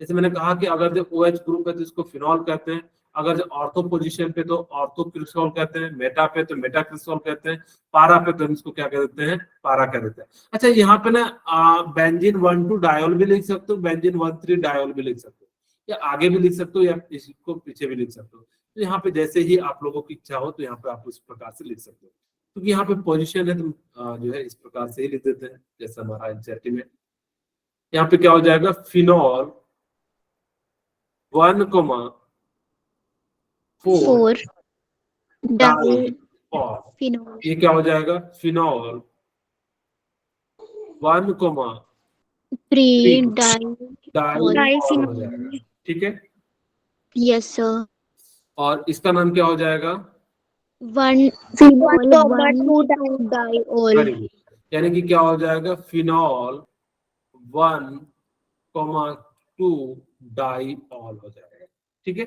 जैसे मैंने कहा कि अगर जो OH ग्रुप है तो इसको फिनॉल कहते हैं, अगर जो ऑर्थो पोजीशन पे तो ऑर्थो क्रिसोल कहते हैं, मेटा पे तो मेटा क्रिसोल कहते हैं, पारा पे तो इसको क्या कह देते हैं पारा कह देते हैं। अच्छा, यहाँ पे ना बेंजीन 1,2 डायोल भी लिख सकते हो, बेंजीन 1,3 डायोल भी लिख सकते हो, या आगे भी लिख सकते हो या इसको पीछे भी लिख सकते हो। तो यहाँ पे जैसे ही आप लोगों की इच्छा हो तो यहाँ पे आप इस प्रकार से लिख सकते हो। क्योंकि यहाँ पे पोजीशन है तो जो है इस प्रकार से ही लिख देते हैं जैसा हमारा एनसीईआरटी में। यहाँ पे क्या हो जाएगा, फिनॉल 1,4 4 डाई डाइऑल। फिनोल ये क्या हो जाएगा, फिनॉल 1,3 3 डाई डाइऑल हो जाएगा। ठीक है, यस सर। और इसका नाम क्या हो जाएगा, 1 फिनोल 1 डाइऑल। Very good. यानी कि क्या हो जाएगा, फिनॉल 1,2 डाइऑल हो जाएगा। ठीक है,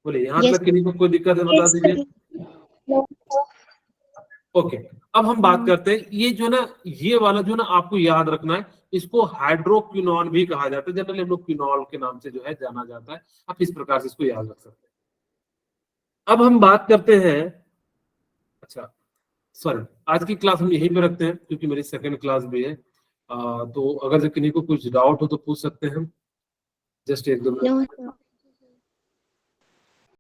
बोलिए यहाँ Yes. तक किसी को कोई दिक्कत है बता दीजिए। ओके, अब हम बात करते हैं ये जो ना, ये वाला जो ना आपको याद रखना है, इसको हाइड्रोक्विनॉल भी कहा जाता है। जनरली हम लोग क्विनॉल के नाम से जो है जाना जाता है। आप इस प्रकार से इसको याद रख सकते हैं। अब हम बात करते हैं, अच्छा सॉरी, आज की क्लास हम यहीं पे रखते हैं क्योंकि मेरी सेकंड क्लास भी है। तो अगर किसी को कुछ डाउट हो तो पूछ सकते हैं हम, जस्ट एक दो मिनट। No, sir.